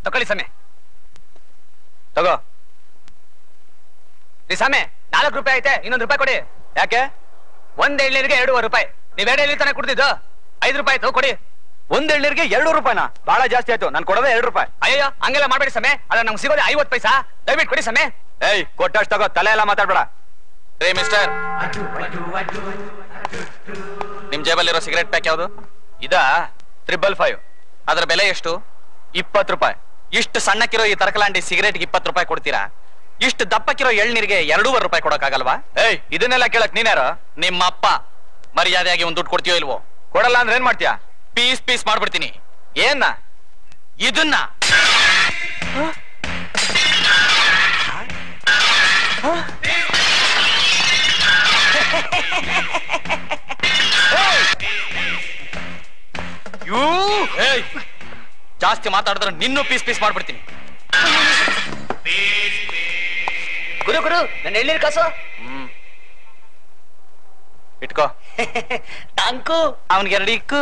ತಕೊಳ್ಳಿ ಸಮಯ ತಗೋ ಸಮಯ 4 ರೂಪಾಯಿ ಐತೆ ಇನ್ನೊಂದು ರೂಪಾಯಿ ಕೊಡಿ ಯಾಕೆ ಒಂದ್ ಎಳ್ನೀರಿಗೆ 2 ರೂಪಾಯಿ ನೀವ್ 2 ಎಳ್ನೀರ್ ತಾನೇ ಕುಡ್ದಿದ್ದು 5 ರೂಪಾಯಿ ಆಯ್ತು ಕೊಡಿ ಒಂದ್ ಎಳ್ನೀರಿಗೆ 2 ರೂಪಾಯಿನ ಬಹಳ ಜಾಸ್ತಿ ಆಯ್ತು ನಾನು ಕೊಡೋದೇ 2 ರೂಪಾಯಿ ಅಯ್ಯೋ ಹಂಗೆಲ್ಲ ಮಾಡ್ಬೇಡಿ ಸಮಯ ಅಲ್ಲ ನಮ್ಗೆ ಸಿಗೋದೇ 50 ಪೈಸಾ ದಯವಿಟ್ಟು ಕೊಡಿ ಸಮಯ ಏಯ್ ಕೊಟ್ಟಷ್ಟು ತಗೋ ತಲೆ ಎಲ್ಲ ಮಾತಾಡ್ಬೇಡ ರೇ ಮಿಸ್ಟರ್ ನಿಮ್ ಜೇಬಲ್ಲಿರೋ ಸಿಗರೇಟ್ ಪ್ಯಾಕ್ ಯಾವುದು ಇದಾ 555 ಅದರ ಬೆಲೆ ಎಷ್ಟು 20 ರೂಪಾಯಿ ಇಷ್ಟು ಸಣ್ಣಕ್ಕಿರೋ ಈ ತರಕಲಾಂಡಿ ಸಿಗರೇಟ್ಗೆ 20 ರೂಪಾಯಿ ಕೊಡ್ತೀರಾ ಇಷ್ಟು ದಪ್ಪಕ್ಕಿರೋ ಎಳ್ನೀರಿಗೆ 2.5 ರೂಪಾಯಿ ಕೊಡಕ್ಕಾಗಲ್ವಾ ಏಯ್ ಇದನ್ನೆಲ್ಲ ಕೇಳಕ್ ನೀನ್ಯಾರು ನಿಮ್ಮಪ್ಪ ಮರ್ಯಾದೆಯಾಗಿ ಒಂದ್ ದುಡ್ಡು ಕೊಡ್ತೀಯೋ ಇಲ್ವೋ ಕೊಡಲ್ಲ ಅಂದ್ರೆ ಏನ್ ಮಾಡ್ತೀಯಾ ಪೀಸ್ ಪೀಸ್ ಮಾಡ್ಬಿಡ್ತೀನಿ ಏನ ಇದನ್ನ ಜಾಸ್ತಿ ಮಾತಾಡಿದ್ರೆ ನಿನ್ನೂ ಪೀಸ್ ಪೀಸ್ ಮಾಡ್ಬಿಡ್ತೀನಿ ಗುರು ಗುರು ನನ್ನ ಎಳ್ನೀರ್ ಕಾಸು ಇಟ್ಕೋ ಟ್ಯಾಂಕು ಅವನಿಗೆ 2 ಇಕ್ಕು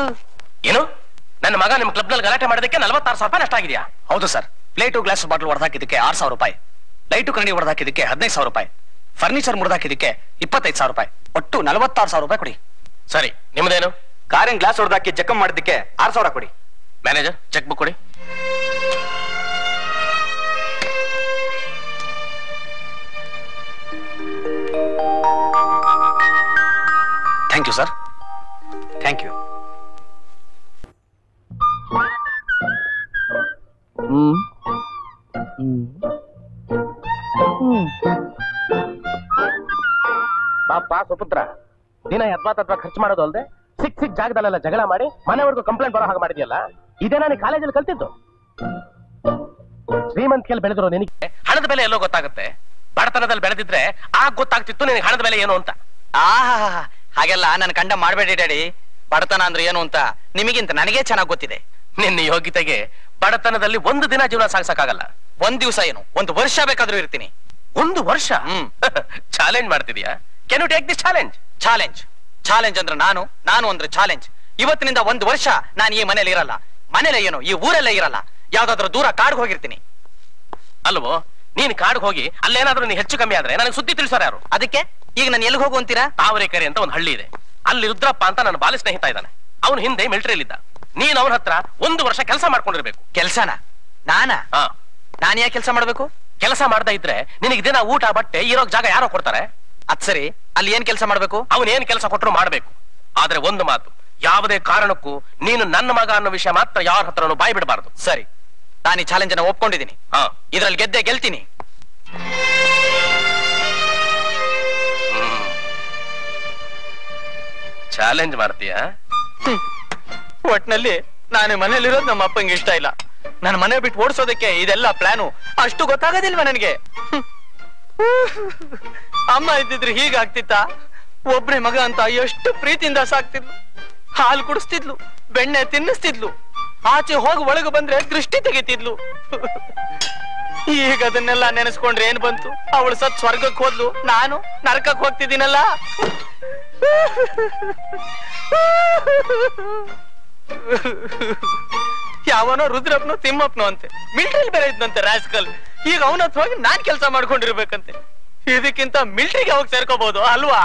ಏನು ನನ್ನ ಮಗ ನಿಮ್ ಕ್ಲಬ್ ನಲ್ಲಿ ಗಲಾಟೆ ಮಾಡೋದಕ್ಕೆ 46,000 ರೂಪಾಯಿ ನಷ್ಟ ಆಗಿದೆಯಾ ಹೌದು ಸರ್ ಪ್ಲೇಟು ಗ್ಲಾಸ್ ಬಾಟಲ್ ಹೊಡೆದಾಕಿದ್ದಕ್ಕೆ 6,000 ರೂಪಾಯಿ ಲೈಟು ಕನ್ನಡಿ ಹೊಡೆದಾಕಿದ್ದಕ್ಕೆ 15,000 ರೂಪಾಯಿ ಫರ್ನಿಚರ್ ಮುರಿದಾಕಿದ್ದಕ್ಕೆ 25,000 ರೂಪಾಯಿ ಒಟ್ಟು 46,000 ರೂಪಾಯಿ ಕೊಡಿ ಸರಿ ನಿಮ್ದೇನು ಕಾರಿನ ಗ್ಲಾಸ್ ಹೊಡೆದಾಕಿ ಚೆಕ್ ಮಾಡಿದ್ದಕ್ಕೆ 6,000 ಕೊಡಿ ಮ್ಯಾನೇಜರ್ ಚೆಕ್ ಬುಕ್ ಕೊಡಿ thank you sir thank you ಪಾಪ ಸುಪುತ್ರ ದಿನ ಯತ್ವಾ ಖರ್ಚು ಮಾಡೋದು ಅಲ್ದೆ ಸಿಕ್ ಜಾಗದಲ್ಲೆಲ್ಲ ಜಗಳ ಮಾಡಿ ಮನೆವರೆಗೂ ಕಂಪ್ಲೇಂಟ್ ಬರೋ ಹಾಗೆ ಮಾಡಿದ್ಯಲ್ಲ ಇದೇ ನಾನು ಕಾಲೇಜಲ್ಲಿ ಕಲ್ತಿದ್ದು ಶ್ರೀಮಂತಿಕೆಯಲ್ಲಿ ಬೆಳೆದ್ರು ನಿನಗೆ ಹಣದ ಬೆಲೆ ಎಲ್ಲೋ ಗೊತ್ತಾಗುತ್ತೆ ಬಡತನದಲ್ಲಿ ಬೆಳೆದಿದ್ರೆ ಆಗ ಗೊತ್ತಾಗ್ತಿತ್ತು ನಿನಗೆ ಹಣದ ಬೆಲೆ ಏನು ಅಂತ ಹಾಗೆಲ್ಲ ನನ್ನ ಕಂಡ ಮಾಡಬೇಡಿ ಡ್ಯಾಡಿ ಬಡತನ ಅಂದ್ರೆ ಏನು ಅಂತ ನಿಮಗಿಂತ ನನಗೆ ಚೆನ್ನಾಗಿ ಗೊತ್ತಿದೆ ನಿನ್ನ ಯೋಗ್ಯತೆಗೆ ಬಡತನದಲ್ಲಿ ಒಂದು ದಿನ ಜೀವನ ಸಾಗಿಸಕ್ಕಾಗಲ್ಲ ಒಂದ್ ದಿವಸ ಏನು 1 ವರ್ಷ ಬೇಕಾದ್ರೂ ಇರ್ತೀನಿ 1 ವರ್ಷ ಚಾಲೆಂಜ್ ಮಾಡ್ತಿದ್ಯಾ can you take this challenge challenge ಅಂದ್ರೆ ನಾನು ಅಂದ್ರೆ ಚಾಲೆಂಜ್ ಇವತ್ತಿನಿಂದ 1 ವರ್ಷ ನಾನು ಈ ಮನೇಲಿ ಇರಲ್ಲ ಮನೇಲೆ ಏನು ಈ ಊರಲ್ಲೇ ಇರಲ್ಲ ಯಾವ್ದಾದ್ರು ದೂರ ಕಾಡ್ಗೆ ಹೋಗಿರ್ತೀನಿ ಅಲ್ವೋ ನೀನ್ ಕಾಡ್ಗೆ ಹೋಗಿ ಅಲ್ಲೇನಾದ್ರೂ ನೀ ಹೆಚ್ಚು ಕಮ್ಮಿ ಆದ್ರೆ ನನಗೆ ಸುದ್ದಿ ತಿಳಿಸಾರ ಯಾರು ಅದಕ್ಕೆ ಈಗ ನಾನು ಎಲ್ಲಿಗೆ ಹೋಗು ಅಂತೀರಾ ತಾವರೆಕೆರೆ ಅಂತ ಒಂದು ಹಳ್ಳಿ ಇದೆ ಅಲ್ಲಿ ರುದ್ರಪ್ಪ ಅಂತ ನನ್ನ ಬಾಲಿ ಸ್ನೇಹಿತ ಇದ್ದಾನೆ ಅವನು ಹಿಂದೆ ಮಿಲಿಟರಿಯಲ್ಲಿದ್ದ ನೀನ್ ಅವನ ಹತ್ರ 1 ವರ್ಷ ಕೆಲಸ ಮಾಡ್ಕೊಂಡಿರ್ಬೇಕು ಕೆಲ್ಸನ ನಾನು ಯಾಕೆ ಕೆಲಸ ಮಾಡ್ಬೇಕು ಕೆಲಸ ಮಾಡ್ತಾ ಇದ್ರೆ ನಿನಗೆ ದಿನ ಊಟ ಬಟ್ಟೆ ಇರೋಕ್ ಜಾಗ ಯಾರೋ ಕೊಡ್ತಾರೆ ಅದ್ ಸರಿ ಅಲ್ಲಿ ಏನ್ ಕೆಲಸ ಮಾಡ್ಬೇಕು ಅವನೇನ್ ಕೆಲಸ ಕೊಟ್ಟರು ಮಾಡ್ಬೇಕು ಆದ್ರೆ ಒಂದು ಮಾತು ಯಾವುದೇ ಕಾರಣಕ್ಕೂ ನೀನು ನನ್ನ ಮಗ ಅನ್ನೋ ವಿಷಯ ಮಾತ್ರ ಯಾರ ಹತ್ರನೂ ಬಾಯಿ ಬಿಡಬಾರ್ದು ಸರಿ ನಾನು ಈ ಚಾಲೆಂಜ್ ಅನ್ನ ಒಪ್ಕೊಂಡಿದ್ದೀನಿ ಇದ್ರಲ್ಲಿ ಗೆಲ್ತೀನಿ ಚಾಲೆಂಜ್ ಮಾಡ್ತೀಯಾ ಒಟ್ನಲ್ಲಿ ನಾನು ಮನೇಲಿರೋದು ನಮ್ಮ ಅಪ್ಪಂಗೆ ಇಷ್ಟ ಇಲ್ಲ ನನ್ನ ಮನೆ ಬಿಟ್ಟು ಓಡಿಸೋದಕ್ಕೆ ಇದೆಲ್ಲ ಪ್ಲಾನು ಅಷ್ಟು ಗೊತ್ತಾಗೋದಿಲ್ವಾ ನನಗೆ ಅಮ್ಮ ಇದ್ದಿದ್ರೆ ಹೀಗಾಗ್ತಿತ್ತ ಒಬ್ನೇ ಮಗ ಅಂತ ಎಷ್ಟು ಪ್ರೀತಿಯಿಂದ ಸಾಕ್ತಿದ್ಲು ಹಾಲು ಕುಡಿಸ್ತಿದ್ಲು ಬೆಣ್ಣೆ ತಿನ್ನಿಸ್ತಿದ್ಲು ಆಚೆ ಹೋಗಿ ಒಳಗೆ ಬಂದ್ರೆ ದೃಷ್ಟಿ ತೆಗಿತಿದ್ಲು ಈಗ ಅದನ್ನೆಲ್ಲ ನೆನೆಸ್ಕೊಂಡ್ರೆ ಏನ್ ಬಂತು ಅವಳು ಸತ್ ಸ್ವರ್ಗಕ್ಕೆ ಹೋದ್ಲು ನಾನು ನರಕಕ್ಕೆ ಹೋಗ್ತಿದ್ದೀನಲ್ಲ ಯಾವನೋ ರುದ್ರಪ್ಪನೋ ತಿಮ್ಮಪ್ಪನೋ ಅಂತೆ ಮಿಲಿಟರಿ ಬೇರೆ ಇದ್ನಂತೆ ರಾಸ್ಕಲ್ ಈಗ ಅವನ ಹತ್ರ ಹೋಗಿ ನಾನ್ ಕೆಲಸ ಮಾಡ್ಕೊಂಡಿರ್ಬೇಕಂತೆ ಇದಕ್ಕಿಂತ ಮಿಲಿಟರಿಗೆ ಹೋಗಿ ಸೇರ್ಕೋಬಹುದು ಅಲ್ವಾ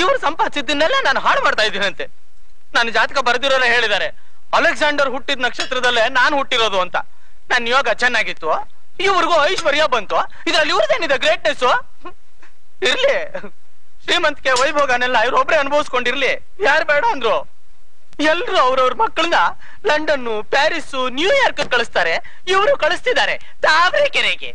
ಇವ್ರು ಸಂಪಾದಿಸಿದ್ದನ್ನೆಲ್ಲ ನಾನು ಹಾಳು ಮಾಡ್ತಾ ಇದ್ದೀನಂತೆ ನನ್ನ ಜಾತಕ ಬರೆದಿರೋರೇ ಹೇಳಿದ್ದಾರೆ ಅಲೆಕ್ಸಾಂಡರ್ ಹುಟ್ಟಿದ ನಕ್ಷತ್ರದಲ್ಲೇ ನಾನು ಹುಟ್ಟಿರೋದು ಅಂತ ನನ್ನ ಯೋಗ ಚೆನ್ನಾಗಿತ್ತು ಇವ್ರಿಗೂ ಐಶ್ವರ್ಯ ಬಂತು ಇದ್ರಲ್ಲಿ ಇವ್ರದೇನಿದೆ ಗ್ರೇಟ್ನೆಸ್ ಇರ್ಲಿ ಶ್ರೀಮಂತಿಕೆ ವೈಭೋಗನೆಲ್ಲ ಇವ್ರೊಬ್ರೆ ಅನುಭವಿಸ್ಕೊಂಡಿರ್ಲಿ ಯಾರು ಬೇಡ ಅಂದ್ರು ಎಲ್ರು ಅವ್ರವ್ರ ಮಕ್ಕಳನ್ನ ಲಂಡನ್ ಪ್ಯಾರಿಸ್ ನ್ಯೂಯಾರ್ಕ್ ಕಳಿಸ್ತಾರೆ ಇವರು ಕಳಿಸ್ತಿದ್ದಾರೆ ತಾವರೆಕೆರೆಗೆ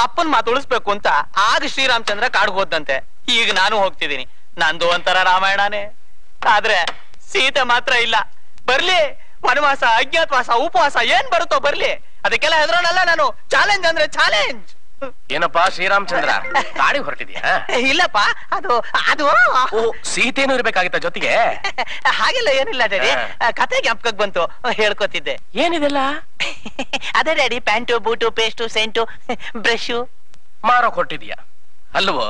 ಅಪ್ಪನ್ ಮಾತು ಉಳಿಸ್ಬೇಕು ಅಂತ ಆಗ ಶ್ರೀರಾಮಚಂದ್ರ ಕಾಡ್ಗೆ ಹೋದಂತೆ ಈಗ ನಾನು ಹೋಗ್ತಿದ್ದೀನಿ ನಂದು ಒಂಥರ ರಾಮಾಯಣನೇ ಆದ್ರೆ ಸೀತೆ ಮಾತ್ರ ಇಲ್ಲ ಬರ್ಲಿ ವನವಾಸ ಅಜ್ಞಾತವಾಸ ಉಪವಾಸ ಏನ್ ಬರುತ್ತೋ ಬರ್ಲಿ ಅದಕ್ಕೆಲ್ಲ ಹೆದರೋನಲ್ಲ ನಾನು ಚಾಲೆಂಜ್ ಅಂದ್ರೆ ಚಾಲೆಂಜ್ ಏನಪ್ಪಾ ಶ್ರೀರಾಮಚಂದ್ರ ಗಾಡಿ ಹೊರಟಿದ್ಯಾ ಇಲ್ಲಪ್ಪ ಅದು ಅದು ಸೀತೆನೂ ಇರ್ಬೇಕಾಗಿತ್ತ ಜೊತೆಗೆ ಹಾಗೆಲ್ಲ ಏನಿಲ್ಲ ಡ್ಯಾಡಿ ಕತೆ ಜ್ಞಾಪಕಕ್ಕೆ ಬಂತು ಹೇಳ್ಕೊತಿದ್ದೆ ಏನಿದೆಲ್ಲ ಅದೇ daddy pant boot paste scent brush ಮಾರೋಕ್ ಹೊರಟಿದ್ಯಾ ಅಲ್ವೋ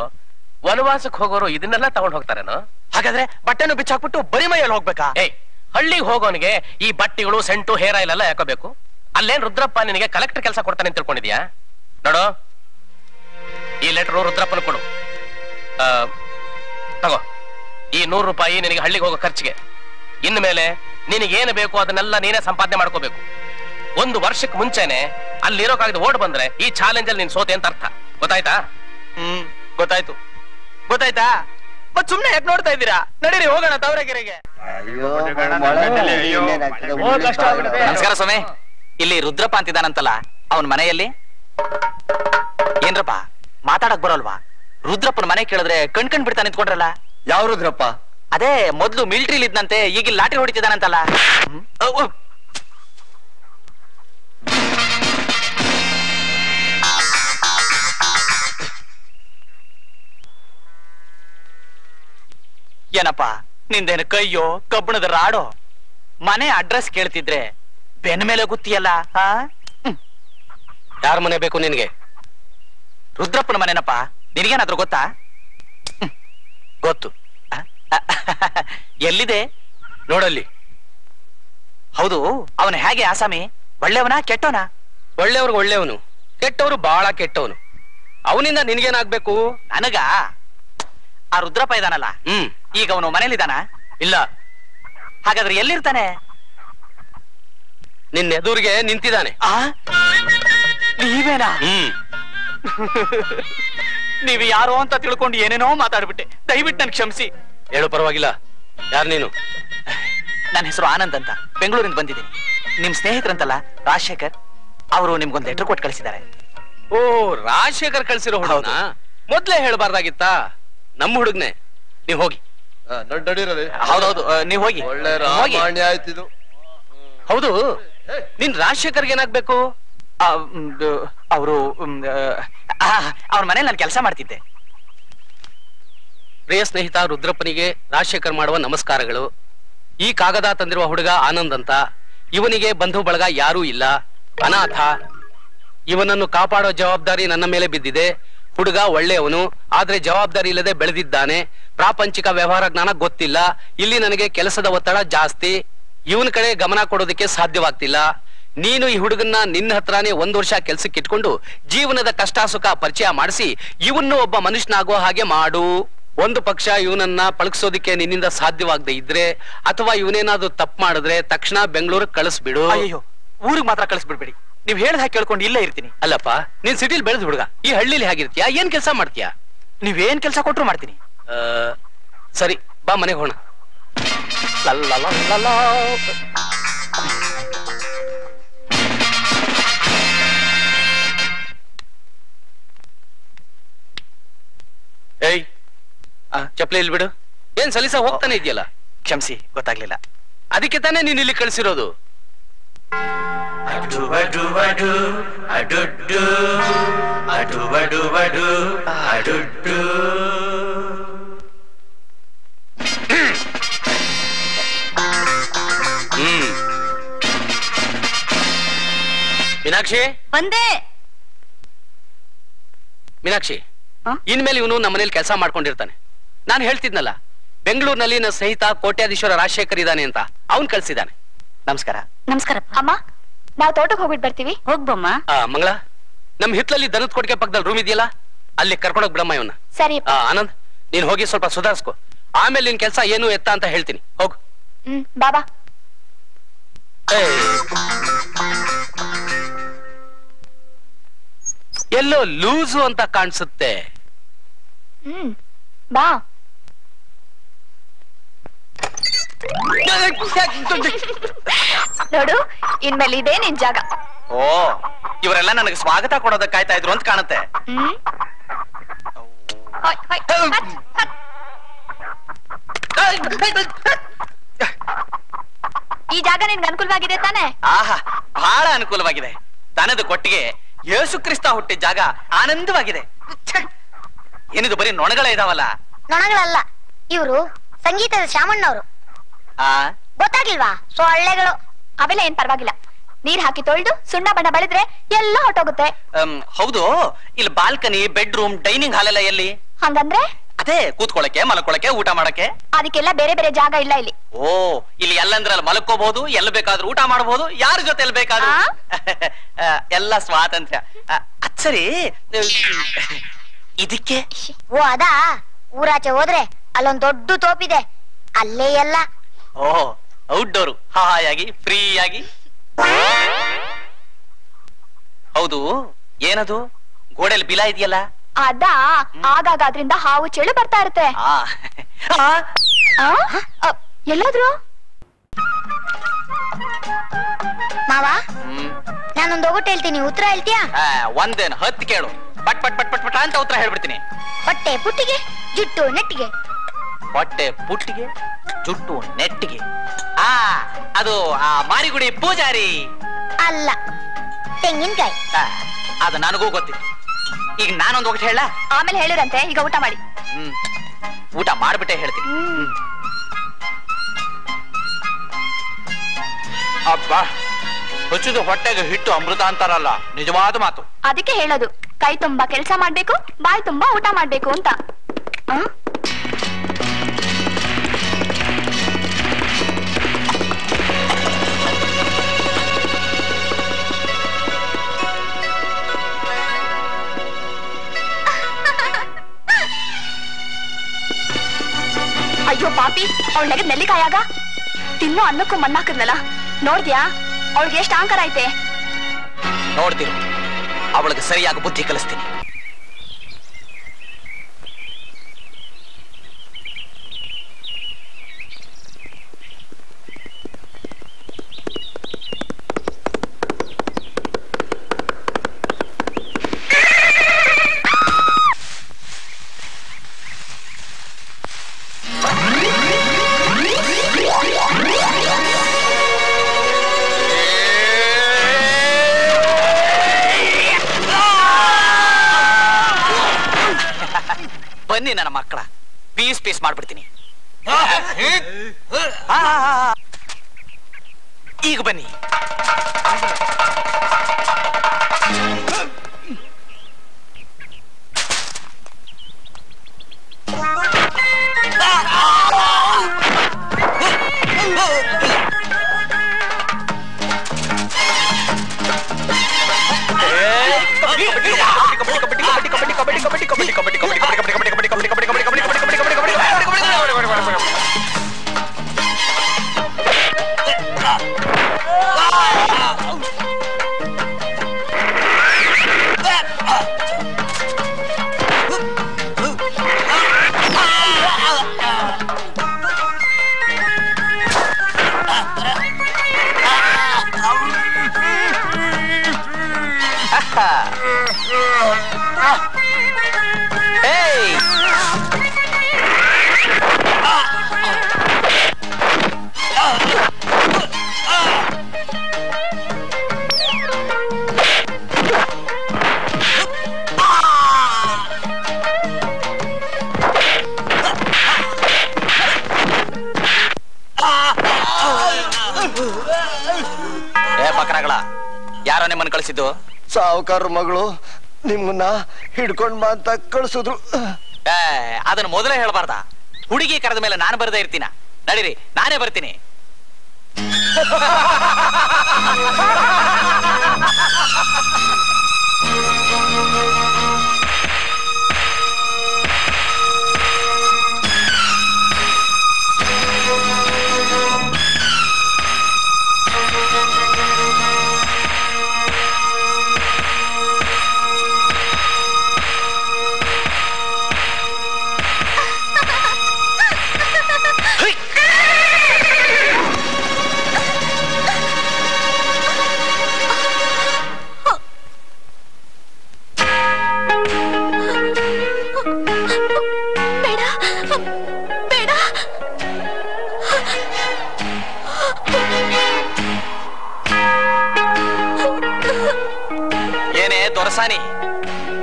ವನವಾಸಕ್ಕೆ ಹೋಗೋರು ಇದನ್ನೆಲ್ಲ ತಗೊಂಡ್ ಹೋಗ್ತಾರೇನೋ ಹಾಗಾದ್ರೆ ಬಟ್ಟೆನು ಬಿಚ್ಚಾಕ್ಬಿಟ್ಟು ಬರಿ ಮೈಯಲ್ಲಿ ಹೋಗ್ಬೇಕಾ? ಏಯ್, ಹಳ್ಳಿಗೆ ಹೋಗೋನಿಗೆ ಈ ಬಟ್ಟೆಗಳು, ಸೆಂಟು, ಹೇರ್ ಆಯಿಲ್ ಎಲ್ಲ ಯಾಕೋಬೇಕು? ಅಲ್ಲೇನ್ ರುದ್ರಪ್ಪ ನಿನಗೆ ಕಲೆಕ್ಟರ್ ಕೆಲಸ ಕೊಡ್ತಾನೆ ಅಂತ ತಿಳ್ಕೊಂಡಿದ್ಯಾ? ನೋಡು, ಈ ಲೆಟರ್ ರುದ್ರಪ್ಪನ ಕೊಡು. ತಗೋ, ಈ 100 ರೂಪಾಯಿ ನಿನಗೆ ಹಳ್ಳಿಗೆ ಹೋಗೋ ಖರ್ಚಿಗೆ. ಇನ್ನು ಮೇಲೆ ನಿನಗೇನು ಬೇಕು ಅದನ್ನೆಲ್ಲ ನೀನೇ ಸಂಪಾದನೆ ಮಾಡ್ಕೋಬೇಕು. 1 ವರ್ಷಕ್ಕೆ ಮುಂಚೆನೆ ಅಲ್ಲಿರೋಕಾಗದೆ ಓಡ್ ಬಂದ್ರೆ ಈ ಚಾಲೆಂಜ್ ಅಲ್ಲಿ ನೀನ್ ಸೋತೆ ಅಂತ ಅರ್ಥ. ಗೊತ್ತಾಯ್ತಾ? ಗೊತ್ತಾಯ್ತು. ಗೊತ್ತಾಯ್ತಾ? ಮತ್ ಸುಮ್ನೆ ಯಾಕೆ ನೋಡ್ತಾ ಇದ್ದೀರಾ? ನಡೀರಿ ಹೋಗೋಣ ತಾವರೆಕೆರೆಗೆ. ನಮಸ್ಕಾರ ಸ್ವಾಮಿ. ಇಲ್ಲಿ ರುದ್ರಪ್ಪ ಅಂತಿದ್ದಾನಂತಲ್ಲ, ಅವನ್ ಮನೆಯಲ್ಲಿ ಏನ್ರಪ್ಪ ಮಾತಾಡಕ್ ಬರೋಲ್ವಾ? ರುದ್ರಪ್ಪನ ಮನೆ ಕೇಳಿದ್ರೆ ಕಣ್ ಬಿಡ್ತಾ ನಿಂತ್ಕೊಂಡ್ರಲ್ಲ. ಯಾವ ರುದ್ರಪ್ಪ? ಅದೇ ಮೊದ್ಲು ಮಿಲಿಟರಿಲಿ ಇದ್ನಂತೆ, ಈಗ ಲಾಟ್ರಿ ಹೊಡಿತಿದ್ದಾನಂತಲ್ಲ. ಏನಪ್ಪ ನಿಂದೇನು ಕೈಯೋ ಕಬ್ಬಣದ ರಾಡೋ? ಮನೆ ಅಡ್ರೆಸ್ ಕೇಳ್ತಿದ್ರೆ ಬೆನ್ನ ಮೇಲೆ ಗೊತ್ತಿಯಲ್ಲ. ಯಾರ ಮನೆ ಬೇಕು ನಿನ್ಗೆ? ರುದ್ರಪ್ಪನ ಮನೆನಪ್ಪ. ನಿನಗೇನಾದ್ರೂ ಗೊತ್ತಾ? ಗೊತ್ತು. ಎಲ್ಲಿದೆ? ನೋಡಲ್ಲಿ. ಹೌದು, ಅವನು ಹೇಗೆ ಆಸಾಮಿ? ಒಳ್ಳೆಯವನ ಕೆಟ್ಟವನ? ಒಳ್ಳೆಯವ್ರಿಗೆ ಒಳ್ಳೆಯವನು, ಕೆಟ್ಟವರು ಬಹಳ ಕೆಟ್ಟವನು. ಅವನಿಂದ ನಿನ್ಗೇನಾಗ್ಬೇಕು? ನನಗ ಆ ರುದ್ರಪ್ಪ ಇದಾನಲ್ಲ, ಈಗ ಅವನು ಮನೇಲಿದ್ದಾನ? ಇಲ್ಲ. ಹಾಗಾದ್ರೆ ಎಲ್ಲಿರ್ತಾನೆ? ನಿನ್ನ ಎದುರಿಗೆ ನಿಂತಿದ್ದಾನೆ. ನೀವೇನಾ? ನೀವು ಯಾರೋ ಅಂತ ತಿಳ್ಕೊಂಡು ಏನೇನೋ ಮಾತಾಡ್ಬಿಟ್ಟೆ. ದಯವಿಟ್ಟು ನನ್ ಕ್ಷಮಿಸಿ. ಹೇಳು, ಪರವಾಗಿಲ್ಲ. ಯಾರು ನೀನು? ನನ್ನ ಹೆಸರು ಆನಂದ್ ಅಂತ, ಬೆಂಗಳೂರಿಂದ ಬಂದಿದ್ದೀನಿ. ನಿಮ್ ಸ್ನೇಹಿತರಂತಲ್ಲ ರಾಜಶೇಖರ್, ಅವರು ನಿಮ್ಗೊಂದು ಲೆಟರ್ ಕೊಟ್ಟು ಕಳಿಸಿದ್ದಾರೆ. ಓ, ರಾಜಶೇಖರ್ ಕಳ್ಸಿರೋ ಹುಡುಗನ ಮೊದ್ಲೇ ಹೇಳ್ಬಾರ್ದಾಗಿತ್ತಾ? ನಮ್ಮ ಹುಡುಗ್ನೆ. ನೀವ್ ಹೋಗಿ. ಹೌದೌದು, ನೀವ್ ಹೋಗಿ. ಒಳ್ಳೆ ರಾಮಾಯಣ ಆಯ್ತಿದು. ಹೌದು, ನಿನ್ ರಾಜಶೇಖರ್ಗೆ ಏನಾಗ್ಬೇಕು? ಅವರು ಅವ್ರ ಮನೇಲಿ ನಾನು ಕೆಲಸ ಮಾಡ್ತಿದ್ದೆ. ಪ್ರಿಯ ಸ್ನೇಹಿತ ರುದ್ರಪ್ಪನಿಗೆ ರಾಜಶೇಖರ್ ಮಾಡುವ ನಮಸ್ಕಾರಗಳು. ಈ ಕಾಗದ ತಂದಿರುವ ಹುಡುಗ ಆನಂದ್ ಅಂತ. ಇವನಿಗೆ ಬಂಧು ಬಳಗ ಯಾರೂ ಇಲ್ಲ, ಅನಾಥ. ಇವನನ್ನು ಕಾಪಾಡೋ ಜವಾಬ್ದಾರಿ ನನ್ನ ಮೇಲೆ ಬಿದ್ದಿದೆ. ಹುಡುಗ ಒಳ್ಳೆಯವನು, ಆದ್ರೆ ಜವಾಬ್ದಾರಿ ಇಲ್ಲದೆ ಬೆಳೆದಿದ್ದಾನೆ. ಪ್ರಾಪಂಚಿಕ ವ್ಯವಹಾರ ಜ್ಞಾನ ಗೊತ್ತಿಲ್ಲ. ಇಲ್ಲಿ ನನಗೆ ಕೆಲಸದ ಒತ್ತಡ ಜಾಸ್ತಿ. ಇವನ ಕಡೆ ಗಮನ ಕೊಡೋದಕ್ಕೆ ಸಾಧ್ಯವಾಗ್ತಿಲ್ಲ. ನೀನು ಈ ಹುಡುಗನ್ನ ನಿನ್ನ ಹತ್ರನೇ 1 ವರ್ಷ ಕೆಲ್ಸಕ್ಕೆ ಇಟ್ಕೊಂಡು ಜೀವನದ ಕಷ್ಟ ಸುಖ ಪರಿಚಯ ಮಾಡಿಸಿ ಇವನ್ನು ಒಬ್ಬ ಮನುಷ್ಯನಾಗೋ ಹಾಗೆ ಮಾಡು. ಒಂದು ಪಕ್ಷ ಇವನನ್ನ ಪಳಗಿಸೋದಿಕ್ಕೆ ನಿನ್ನಿಂದ ಸಾಧ್ಯವಾಗದೆ ಇದ್ರೆ, ಅಥವಾ ಇವನೇನಾದ್ರೂ ತಪ್ಪು ಮಾಡಿದ್ರೆ ತಕ್ಷಣ ಬೆಂಗಳೂರಿಗೆ ಕಳಿಸ್ಬಿಡು. ಅಯ್ಯೋ, ಊರಿಗೆ ಮಾತ್ರ ಕಳಿಸ್ಬಿಡ್ಬೇಡಿ. ನೀವ್ ಹೇಳ್ದ ಹಾಗೆ ಕೇಳ್ಕೊಂಡು ಇಲ್ಲೇ ಇರ್ತೀನಿ. ಅಲ್ಲಪ್ಪ, ನೀನ್ ಸಿಟಿಲಿ ಬೆಳೆದ ಹುಡುಗ, ಈ ಹಳ್ಳಿಲಿ ಹೇಗಿರ್ತೀಯಾ? ಏನ್ ಕೆಲಸ ಮಾಡ್ತೀಯಾ? ನೀವೇನ್ ಕೆಲಸ ಕೊಟ್ರು ಮಾಡ್ತೀನಿ. ಸರಿ, ಬಾ ಮನೆಗೆ ಹೋಣ. ಏಯ್, ಚಪ್ಪಲಿ ಇಲ್ಲಿ ಬಿಡು. ಏನ್ ಸಲೀಸ ಹೋಗ್ತಾನೆ ಇದೆಯಲ್ಲ? ಕ್ಷಮಿಸಿ, ಗೊತ್ತಾಗ್ಲಿಲ್ಲ. ಅದಕ್ಕೆ ತಾನೇ ನೀನ್ ಇಲ್ಲಿ ಕಳಿಸಿರೋದು. ಮೀನಾಕ್ಷಿ, ಬಂದೆ. ಮೀನಾಕ್ಷಿ, ಇನ್ಮೇಲೆ ಇವನು ನಮ್ಮನೇಲಿ ಕೆಲಸ ಮಾಡ್ಕೊಂಡಿರ್ತಾನೆ. ನಾನು ಹೇಳ್ತಿದ್ನಲ್ಲ, ಬೆಂಗಳೂರಿನಲ್ಲಿ ನನ್ನ ಸ್ನೇಹಿತ ಕೋಟ್ಯಾಧೀಶ್ವರ ರಾಜಶೇಖರ್ ಇದ್ದಾನೆ ಅಂತ, ಅವನ್ ಕಳ್ಸಿದ್ದಾನೆ. ನಮಸ್ಕಾರ. ನಮಸ್ಕಾರ ಅಮ್ಮ. ನಾವು ತೋಟಕ್ಕೆ ಹೋಗ್ಬಿಟ್ಟು ಬರ್ತೀವಿ. ಹೋಗ್ಬಮ್ಮ. ಮಂಗಳ, ನಮ್ ಹಿತ್ಲಲ್ಲಿ ದನದ ಕೊಟ್ಟಿಗೆ ಪಕ್ಕದಲ್ಲಿ ರೂಮ್ ಇದೆಯಲ್ಲ, ಅಲ್ಲಿ ಕರ್ಕೊಂಡೋಗ್ ಬಿಡಮ್ಮ ಇವನ್ನ. ಸರಿ. ಆನಂದ್, ನೀನ್ ಹೋಗಿ ಸ್ವಲ್ಪ ಸುಧಾರಿಸ್ಕೊ. ಆಮೇಲೆ ನಿನ್ ಕೆಲಸ ಏನು ಎತ್ತ ಅಂತ ಹೇಳ್ತೀನಿ. ಹೋಗು. ಬಾಬಾ. ಎಲ್ಲೋ ಲೂಸು ಅಂತ ಕಾಣಿಸುತ್ತೆ. ಬಾ. ನೋಡು, ಇನ್ಮೇಲೆ ಇದೇ ನಿನ್ ಜಾಗ. ಓ, ಇವರೆಲ್ಲ ನನಗೆ ಸ್ವಾಗತ ಕೊಡೋದಕ್ಕೆ ಕಾಯ್ತಾ ಇದ್ರು ಅಂತ ಕಾಣುತ್ತೆ. ಈ ಜಾಗ ನಿನ್ಗೆ ಅನುಕೂಲವಾಗಿದೆ ತಾನೆ? ಆಹಾ, ಬಹಳ ಅನುಕೂಲವಾಗಿದೆ. ದನದ ಕೊಟ್ಟಿಗೆ ಯೇಸು ಕ್ರಿಸ್ತ ಹುಟ್ಟಿದ ಜಾಗ ಆನಂದವಾಗಿದೆ. ಏನಿದು ಬರೀ ನೊಣಗಳೇ ಇದಾವಲ್ಲ? ನೊಣಗಳಲ್ಲ, ಇವರು ಸಂಗೀತದ ಶಾಮಣ್ಣವರು. ಗೊತ್ತಾಗಿಲ್ವಾ? ಸೊಳ್ಳೆಗಳು. ಅವೆಲ್ಲ ಏನ್ ಪರವಾಗಿಲ್ಲ. ನೀರ್ ಹಾಕಿ ತೊಳೆದು ಸುಣ್ಣ ಬಣ್ಣ ಬಳಿದ್ರೆ ಎಲ್ಲ ಹೊಟ್ಟೋಗುತ್ತೆ. ಹೌದು, ಇಲ್ಲಿ ಬಾಲ್ಕನಿ, ಬೆಡ್ರೂಮ್, ಡೈನಿಂಗ್ ಹಾಲ್ ಎಲ್ಲ ಎಲ್ಲಿ? ಹಂಗಂದ್ರೆ ಅದೇ ಕೂತ್ಕೊಳ್ಳಕ್ಕೆ ಮಲ್ಕೊಳ್ಳಕ್ಕೆ ಊಟ ಮಾಡಕ್ಕೆ. ಅದಕ್ಕೆಲ್ಲ ಬೇರೆ ಬೇರೆ ಜಾಗ ಇಲ್ಲ ಇಲ್ಲಿ. ಓ, ಇಲ್ಲಿ ಎಲ್ಲಂದ್ರಲ್ಲಿ ಮಲ್ಕೋಬಹುದು, ಎಲ್ಲಿ ಬೇಕಾದ್ರೂ ಊಟ ಮಾಡಬಹುದು, ಯಾರ ಜೊತೆ ಎಲ್ಲಿ ಬೇಕಾದ್ರೂ. ಎಲ್ಲ ಸ್ವಾತಂತ್ರ್ಯ. ಅಚ್ಚರಿ ಇದಕ್ಕೆ ಓ ಅದಾ, ಊರಾಚೆ ಹೋದ್ರೆ ಅಲ್ಲೊಂದ್ ದೊಡ್ಡ ತೋಪಿದೆ, ಅಲ್ಲೇ ಎಲ್ಲ. ಓ, ಔಟ್ಡೋರು, ಹಾಯಾಗಿ ಫ್ರೀ ಆಗಿ. ಹೌದು, ಏನದು ಗೋಡೆಯಲ್ಲಿ ಬಿಲ ಇದೆಯಲ್ಲ? ಅದಾ, ಆಗಾಗ ಅದ್ರಿಂದ ಹಾವು ಚೆಳು ಬರ್ತಾ ಇರುತ್ತೆ. ಎಲ್ಲಾದ್ರು ಮಾವ, ನಾನೊಂದು ಒಗಟು ಹೇಳ್ತೀನಿ, ಉತ್ತರ ಹೇಳ್ತೀಯಾ? ಒಂದೇನು 10 ಕೇಳು, ಪಟ್ ಪಟ್ ಪಟ್ ಪಟ್ ಪಟ್ ಅಂತ ಉತ್ತರ ಹೇಳ್ಬಿಡ್ತೀನಿ. ಹೊಟ್ಟೆ ಪುಟ್ಟಿಗೆ ಜುಟ್ಟು ನೆಟ್ಟಿಗೆ. ಹೊಟ್ಟೆ ಪುಟ್ಟಿಗೆ ಜುಟ್ಟು ನೆಟ್ಟಿಗೆ. ಅದು ಆ ಮಾರಿಗುಡಿ ಪೂಜಾರಿ ಅಲ್ಲ, ತೆಂಗಿನಕಾಯಿ. ಅದು ನನಗೂ ಗೊತ್ತಿತ್ತು. ಈಗ ನಾನೊಂದು ಒಗಟು ಹೇಳ, ಆಮೇಲೆ ಹೇಳಿರಂತೆ. ಈಗ ಊಟ ಮಾಡಿ. ಊಟ ಮಾಡ್ಬಿಟ್ಟೆ ಹೇಳ್ತೀನಿ. ಅಬ್ಬಾ, ಹಚ್ಚಿದ ಹೊಟ್ಟೆಗೆ ಹಿಟ್ಟು ಅಮೃತ ಅಂತಾರಲ್ಲ, ನಿಜವಾದ ಮಾತು. ಅದಕ್ಕೆ ಹೇಳೋದು, ಕೈ ತುಂಬಾ ಕೆಲಸ ಮಾಡ್ಬೇಕು, ಬಾಯಿ ತುಂಬಾ ಊಟ ಮಾಡ್ಬೇಕು ಅಂತ. ಅಯ್ಯೋ ಪಾಪಿ, ಅವಳಿಗೆ ನೆಲ್ಲಿಕಾಯಾಗ ತಿನ್ನೋ ಅನ್ನಕ್ಕೂ ಮಣ್ಣಾಕಿದ್ನಲ್ಲ, ನೋಡ್ದ್ಯಾ? ಅವಳಿಗೆ ಎಷ್ಟು ಅಹಂಕಾರ ಐತೆ. ನೋಡ್ತೀರ, ಅವಳಿಗೆ ಸರಿಯಾಗಿ ಬುದ್ಧಿ ಕಲಿಸ್ತೀನಿ. ಬನ್ನಿ ನನ್ನ ಮಕ್ಕಳ, ಪೀಸ್ ಪೀಸ್ ಮಾಡ್ಬಿಡ್ತೀನಿ. ಈಗ ಬನ್ನಿ. ಬಕರಗಳ, ಯಾರೋ ನಿಮ್ಮನ್ನು ಕಳಿಸಿದ್ದು? ಸಾವುಕಾರ ಮಗಳು ನಿಮ್ಮನ್ನ ಹಿಡ್ಕೊಂಡ್ ಬಾ ಅಂತ ಕಳಿಸಿದ್ರು. ಅದನ್ನ ಮೊದಲೇ ಹೇಳ್ಬಾರ್ದ? ಹುಡುಗಿ ಕರೆದ ಮೇಲೆ ನಾನು ಬರದೇ ಇರ್ತೀನ? ನಡೀರಿ, ನಾನೇ ಬರ್ತೀನಿ.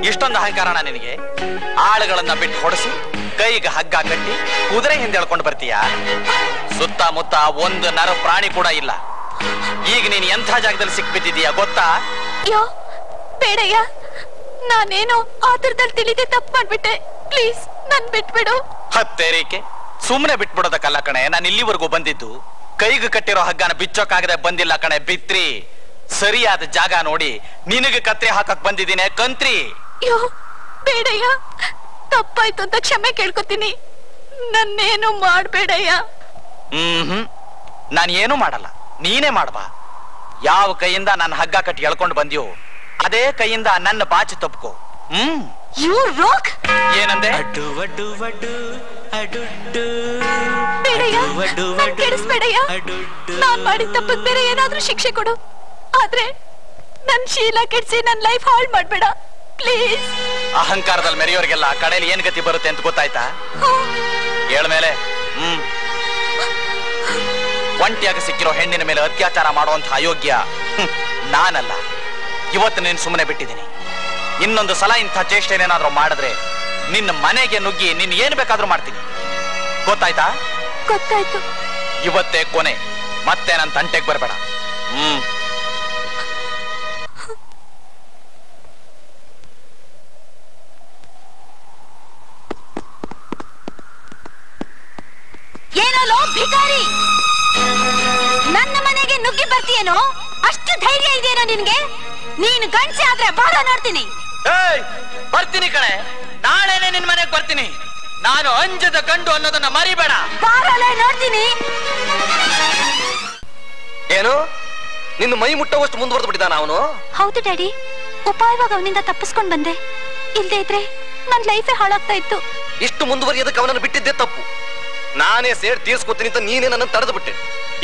ಇಷ್ಟೊಂದು ಅಹಂಕಾರನ ನಿನಗೆ? ಆಳುಗಳನ್ನ ಬಿಟ್ಟು ಹೊಡೆಸಿ ಕೈಗೆ ಹಗ್ಗ ಕಟ್ಟಿ ಕುದುರೆ ಹಿಂದೆ ಎಳ್ಕೊಂಡು ಬರ್ತೀಯ? ಸುತ್ತಮುತ್ತ ಒಂದು ನರ ಪ್ರಾಣಿ ಕೂಡ ಇಲ್ಲ. ಈಗ ನೀನು ಎಂಥ ಜಾಗದಲ್ಲಿ ಸಿಕ್ಬಿಟ್ಟಿದೀಯ ಗೊತ್ತಾ? ಬೇಡಯ್ಯ, ನಾನೇನೋ ಆತರದಲ್ಲಿ ತಿಳಿದೆ ತಪ್ಪು ಮಾಡ್ಬಿಟ್ಟೆ. ಪ್ಲೀಸ್ ನನ್ ಬಿಟ್ಬಿಡು. ಹತ್ತೇರಿಕೆ ಸುಮ್ಮನೆ ಬಿಟ್ಬಿಡೋದಕ್ಕಲ್ಲ ಕಣೆ. ನಾನು ಇಲ್ಲಿವರೆಗೂ ಬಂದಿದ್ದು ಕೈಗೆ ಕಟ್ಟಿರೋ ಹಗ್ಗನ ಬಿಚ್ಚೋಕಾಗದೆ ಬಂದಿಲ್ಲ ಕಣೆ ಬಿತ್ರಿ. ಸರಿಯಾದ ಜಾಗ ನೋಡಿ ನಿನಗೆ ಕತ್ರಿ ಹಾಕಕ್ ಬಂದಿದ್ದೀನಿ ಕಂತ್ರಿ. ಅಯ್ಯೋ ಬೇಡಯ್ಯ, ತಪ್ಪಾಯ್ತು ಅಂತ ಕ್ಷಮೆ ಕೇಳ್ಕೊತೀನಿ. ನನ್ನೇನು ಮಾಡ್ಬೇಡಯ್ಯ. ನಾನು ಏನು ಮಾಡಲ್ಲ, ನೀನೇ ಮಾಡ್ಬಾ. ಯಾವ ಕೈಯಿಂದ ನನ್ನ ಹಗ್ಗ ಕಟ್ಟಿ ಎಳ್ಕೊಂಡು ಬಂದ್ಯೋ ಅದೇ ಕೈಯಿಂದ ನನ್ನ ಬಾಚಿ ತಪ್ಕೋ. You rock. ಏನಂದೆ? ಬೇಡಯ್ಯ, ನನ್ ಕೆಡಿಸ್ಬೇಡಯ್ಯ. ನಾನ್ ಮಾಡಿದ ತಪ್ಪಿಗೆ ಬೇರೆ ಏನಾದ್ರೂ ಶಿಕ್ಷೆ ಕೊಡು, ಆದ್ರೆ ನನ್ ಶೀಲ ಕೆಡ್ಸಿ ನನ್ ಲೈಫ್ ಹಾಳು ಮಾಡ್ಬೇಡ ಪ್ಲೀಸ್. ಅಹಂಕಾರದಲ್ಲಿ ಮೆರೆಯೋರಿಗೆಲ್ಲ ಕಡೆಯಲ್ಲಿ ಏನ್ ಗತಿ ಬರುತ್ತೆ ಅಂತ ಗೊತ್ತಾಯ್ತಾ? ಹೇಳ್ಮೇಲೆ ಒಂಟಿಯಾಗಿ ಸಿಕ್ಕಿರೋ ಹೆಣ್ಣಿನ ಮೇಲೆ ಅತ್ಯಾಚಾರ ಮಾಡುವಂತ ಅಯೋಗ್ಯ ನಾನಲ್ಲ. ಇವತ್ತು ನೀನು ಸುಮ್ಮನೆ ಬಿಟ್ಟಿದ್ದೀನಿ. ಇನ್ನೊಂದು ಸಲ ಇಂಥ ಚೇಷ್ಟೆನೇನಾದ್ರೂ ಮಾಡಿದ್ರೆ ನಿನ್ನ ಮನೆಗೆ ನುಗ್ಗಿ ನಿನ್ ಏನ್ ಬೇಕಾದ್ರೂ ಮಾಡ್ತೀನಿ. ಗೊತ್ತಾಯ್ತಾ? ಗೊತ್ತಾಯ್ತು. ಇವತ್ತೇ ಕೊನೆ, ಮತ್ತೆ ನನ್ನ ತಂಟೆಗೆ ಬರಬೇಡ. ಏನೋ ಭಿಕಾರಿ, ನನ್ನ ಮನೆಗೆ ನುಗ್ಗಿ ಬರ್ತೀಯೇನೋ? ಅಷ್ಟು ಧೈರ್ಯ ಇದೆಯೇನೋ ನಿನ್ಗೆ? ನೀನು ಗಂಡಸೆ ಆದ್ರೆ ಬಾರ ನೋಡ್ತೀನಿ. ಬರ್ತೀನಿ ಕಣೆ, ನಾಳೆನೆ ನಿನ್ ಮನೆಗೆ ಬರ್ತೀನಿ. ನಾನು ಅಂಜದ ಗಂಡು ಅನ್ನೋದನ್ನ ಮರಿಬೇಡ. ಬಾರಲೇ ನೋಡ್ತೀನಿ. ಏನು ನಿನ್ನ ಮೈ ಮುಟ್ಟೋವಷ್ಟು ಮುಂದುವರೆದು ಬಿಟ್ಟಿದ್ದಾನ ಅವನು? ಹೌದು ಡ್ಯಾಡಿ, ಉಪಾಯವಾಗಿ ಅವನಿಂದ ತಪ್ಪಿಸ್ಕೊಂಡ್ ಬಂದೆ. ಇಲ್ದೇ ಇದ್ರೆ ನನ್ ಲೈಫೇ ಹಾಳಾಗ್ತಾ ಇತ್ತು. ಇಷ್ಟು ಮುಂದುವರಿಯೋದಕ್ಕೆ ಅವನನ್ನು ಬಿಟ್ಟಿದ್ದೆ ತಪ್ಪು. ನಾನೇ ಸೇಡ್ ತೀರ್ಸ್ಕೊತೀನಿ ಅಂತ ನೀನೇ ನನ್ನ ತಡೆದು ಬಿಟ್ಟೆ.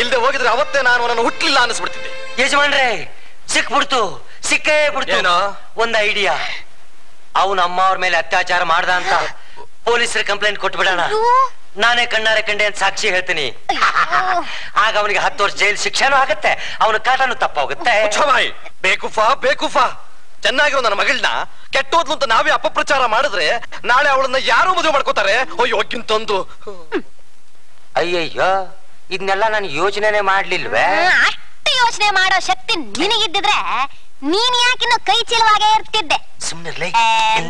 ಇಲ್ದೆ ಹೋಗಿದ್ರೆ ಅವತ್ತೇ ನಾನು ಅವನನ್ನು ಹುಟ್ಟಲಿಲ್ಲ ಅನಿಸ್ಬಿಡ್ತಿದ್ದೆ. ಯಜಮಾನ್ರೆ ಸಿಕ್ಬಿಡ್ತು, ಸಿಕ್ಕೇ ಬಿಡ್ತು. ಒಂದ್ ಐಡಿಯಾ. ಅವನ ಅಮ್ಮ ಅವ್ರ ಮೇಲೆ ಅತ್ಯಾಚಾರ ಮಾಡ್ದ ಅಂತ ಪೊಲೀಸರ ಕಂಪ್ಲೇಂಟ್ ಕೊಟ್ಬಿಡೋಣ. ನಾನೇ ಕಣ್ಣಾರೆ ಕಂಡೆ ಅಂತ ಸಾಕ್ಷಿ ಹೇಳ್ತೀನಿ. ಆಗ ಅವನಿಗೆ 10 ವರ್ಷ ಜೈಲ್ ಶಿಕ್ಷೆನೂ ಆಗತ್ತೆ, ಅವನ ಕಾಟನೂ ತಪ್ಪಾಗುತ್ತೆ. ಬೇಕುಫಾ ಚೆನ್ನಾಗಿರೋ ನನ್ನ ಮಗಳನ್ನ ಕೆಟ್ಟೋದ್ಲು ಅಂತ ನಾವೇ ಅಪಪ್ರಚಾರ ಮಾಡಿದ್ರೆ ನಾಳೆ ಅವಳನ್ನ ಯಾರೋ ಮದುವೆ ಮಾಡ್ಕೋತಾರೆ. ಅಯ್ಯೋಗಿಂತೊಂದು. ಅಯ್ಯಯ್ಯೋ, ಇದನ್ನೆಲ್ಲ ನಾನು ಯೋಚನೆ ಮಾಡ್ಲಿಲ್ವೇ? ಅಷ್ಟು ಯೋಚನೆ ಮಾಡೋ ಶಕ್ತಿ ನಿನಗಿದ್ದಿದ್ರೆ ನೀನ್ ಯಾಕಿನ್ನು ಕೈ ಚೀಲವಾಗೇ ಇರ್ತಿದ್ದೆ. ಸುಮ್ಮನೆ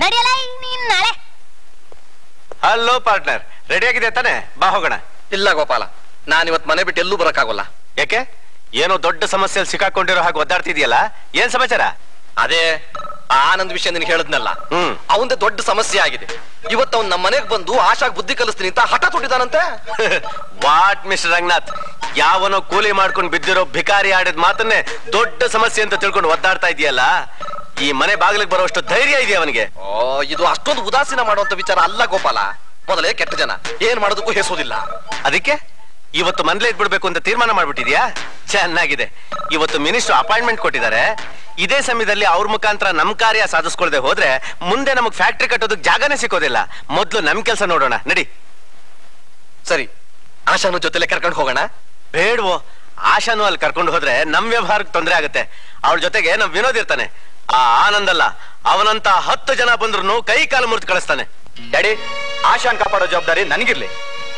ನಡೆಯಲ್ಲ ನೀನ್ ನಾಳೆ. ಹಲೋ ಪಾರ್ಟ್ನರ್, ರೆಡಿ ಆಗಿದೆ ತಾನೆ? ಬಾ ಹೋಗೋಣ. ಇಲ್ಲ ಗೋಪಾಲ, ನಾನಿವತ್ ಮನೆ ಬಿಟ್ಟು ಎಲ್ಲೂ ಬರಕ್ಕಾಗಲ್ಲ. ಯಾಕೆ? ಏನೋ ದೊಡ್ಡ ಸಮಸ್ಯೆಯಲ್ಲಿ ಸಿಕ್ಕಾಕೊಂಡಿರೋ ಹಾಗೆ ಒದ್ದಾಡ್ತಿದ್ಯಲ್ಲ, ಏನ್ ಸಮಾಚಾರ? ಅದೇ ಆನಂದ್ ವಿಷಯ ನಿನ್ಗೆ ಹೇಳಿದ್ನಲ್ಲ, ಅವಂದೇ ದೊಡ್ಡ ಸಮಸ್ಯೆ ಆಗಿದೆ. ಇವತ್ತು ಅವ್ನು ನಮ್ಮ ಮನೆಗೆ ಬಂದು ಆಶಾಗ್ ಬುದ್ಧಿ ಕಲಿಸ್ತೀನಿ ಅಂತ ಹಠ ತೊಟ್ಟಿದ್ದಾನಂತೆ. ವಾಟ್ ಮಿಸ್ಟರ್ ರಂಗನಾಥ್, ಯಾವನೋ ಕೂಲಿ ಮಾಡ್ಕೊಂಡು ಬಿದ್ದಿರೋ ಭಿಕಾರಿ ಆಡಿದ ಮಾತನ್ನೇ ದೊಡ್ಡ ಸಮಸ್ಯೆ ಅಂತ ತಿಳ್ಕೊಂಡು ಒದ್ದಾಡ್ತಾ ಇದೆಯಲ್ಲ. ಈ ಮನೆ ಬಾಗಿಲಿಗೆ ಬರೋಷ್ಟು ಧೈರ್ಯ ಇದೆಯಾ ಅವನಿಗೆ? ಇದು ಅಷ್ಟೊಂದು ಉದಾಸೀನ ಮಾಡುವಂತ ವಿಚಾರ ಅಲ್ಲ ಗೋಪಾಲ. ಮೊದಲೇ ಕೆಟ್ಟ ಜನ, ಏನ್ ಮಾಡೋದಕ್ಕೂ ಹೆಸೋದಿಲ್ಲ. ಅದಕ್ಕೆ ಇವತ್ತು ಮನೇಲೆ ಇದ್ಬಿಡ್ಬೇಕು ಅಂತ ತೀರ್ಮಾನ ಮಾಡ್ಬಿಟ್ಟಿದ್ಯಾ? ಚೆನ್ನಾಗಿದೆ. ಇವತ್ತು ಮಿನಿಸ್ಟರ್ ಅಪಾಯಿಂಟ್ಮೆಂಟ್ ಕೊಟ್ಟಿದ್ದಾರೆ. ಇದೇ ಸಮಯದಲ್ಲಿ ಅವ್ರ ಮುಖಾಂತರ ನಮ್ ಕಾರ್ಯ ಸಾಧಿಸ್ಕೊಳ್ದೆ ಹೋದ್ರೆ ಮುಂದೆ ನಮಗ್ ಫ್ಯಾಕ್ಟ್ರಿ ಕಟ್ಟೋದಕ್ಕೆ ಜಾಗನೇ ಸಿಕ್ಕೋದಿಲ್ಲ. ಮೊದ್ಲು ನಮ್ ಕೆಲಸ ನೋಡೋಣ, ನಡಿ. ಸರಿ, ಆಶಾನು ಜೊತೆಲೆ ಕರ್ಕೊಂಡು ಹೋಗೋಣ. ಬೇಡವೋ, ಆಶಾನು ಅಲ್ಲಿ ಕರ್ಕೊಂಡು ಹೋದ್ರೆ ನಮ್ ವ್ಯವಹಾರಕ್ಕೆ ತೊಂದರೆ ಆಗುತ್ತೆ. ಅವಳ ಜೊತೆಗೆ ನಮ್ ವಿನೋದ್ ಇರ್ತಾನೆ. ಆ ಆನಂದಲ್ಲ, ಅವನಂತ 10 ಜನ ಬಂದ್ರು ಕೈ ಕಾಲು ಮುರಿದು ಕಳಿಸ್ತಾನೆ. ಡ್ಯಾಡಿ, ಆಶಾನ್ ಕಾಪಾಡೋ ಜವಾಬ್ದಾರಿ ನನಗಿರ್ಲಿ.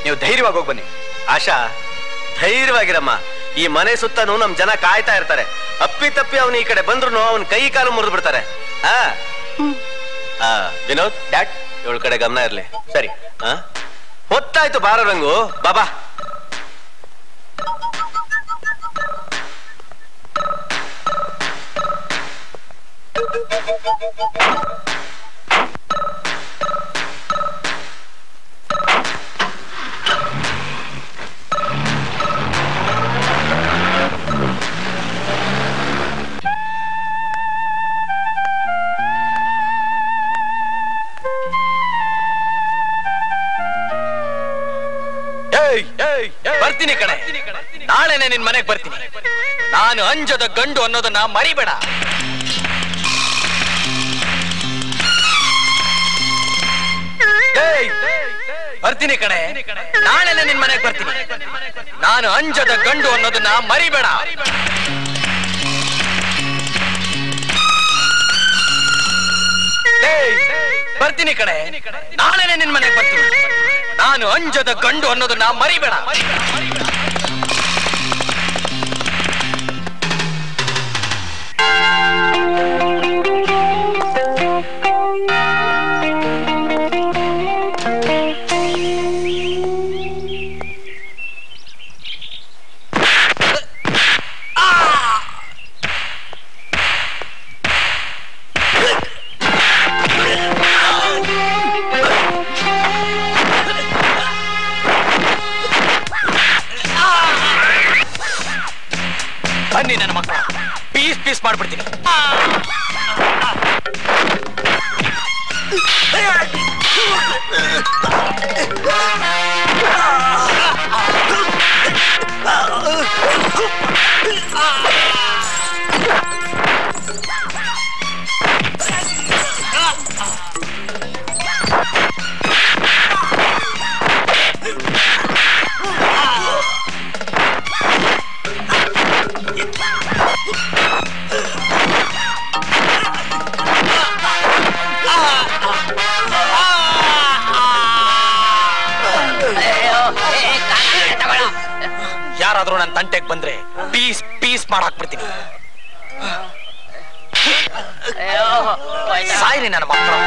ನೀವು ಧೈರ್ಯವಾಗಿ ಹೋಗಿ ಬನ್ನಿ. ಆಶಾ, ಧೈರ್ಯವಾಗಿರಮ್ಮ. ಈ ಮನೆ ಸುತ್ತನೂ ನಮ್ ಜನ ಕಾಯ್ತಾ ಇರ್ತಾರೆ. ಅಪ್ಪಿ ತಪ್ಪಿ ಅವನು ಈ ಕಡೆ ಬಂದ್ರು ಅವನ್ ಕೈ ಕಾಲು ಮುರಿದು ಬಿಡ್ತಾರೆ. ವಿನೋದ್, ಡ್ಯಾಡ್, ಇವಳ ಕಡೆ ಗಮನ ಇರ್ಲಿ. ಸರಿ, ಹೊತ್ತಾಯ್ತು, ಬಾರ ರಂಗು, ಬಾಬಾ. ಬರ್ತೀನಿ ಕಣೆ, ನಾಳೆನೆ ನಿನ್ ಮನೆಗೆ ಬರ್ತೀನಿ. ನಾನು ಅಂಜದ ಗಂಡು ಅನ್ನೋದನ್ನ ಮರಿಬೇಡ. ಬರ್ತೀನಿ ಕಣೆ, ನಾಳೆನೆ ನಿನ್ ಮನೆಗೆ ಬರ್ತೀನಿ. ನಾನು ಅಂಜದ ಗಂಡು ಅನ್ನೋದನ್ನ ಮರಿಬೇಡ. ಬರ್ತೀನಿ ಕಣೆ, ನಾಳೆನೆ ನಿನ್ ಮನೆಗೆ ಬರ್ತೀನಿ. ನಾನು ಅಂಜದ ಗಂಡು ಅನ್ನೋದನ್ನ ಮರಿಬೇಡ. ಬನ್ನಿ ನನ್ನ ಮಕ್ಕಳ, ಪೀಸ್ ಪೀಸ್ ಮಾಡ್ಬಿಡ್ತೀನಿ. ಯಾರಾದ್ರೂ ನನ್ನ ತಂಟೆಗೆ ಬಂದ್ರೆ ಪೀಸ್ ಪೀಸ್ ಮಾಡಾಕ್ಬಿಡ್ತೀನಿ. ಸಾಯ್ರಿ ನನ್ನ ಮಕ್ಕಳು.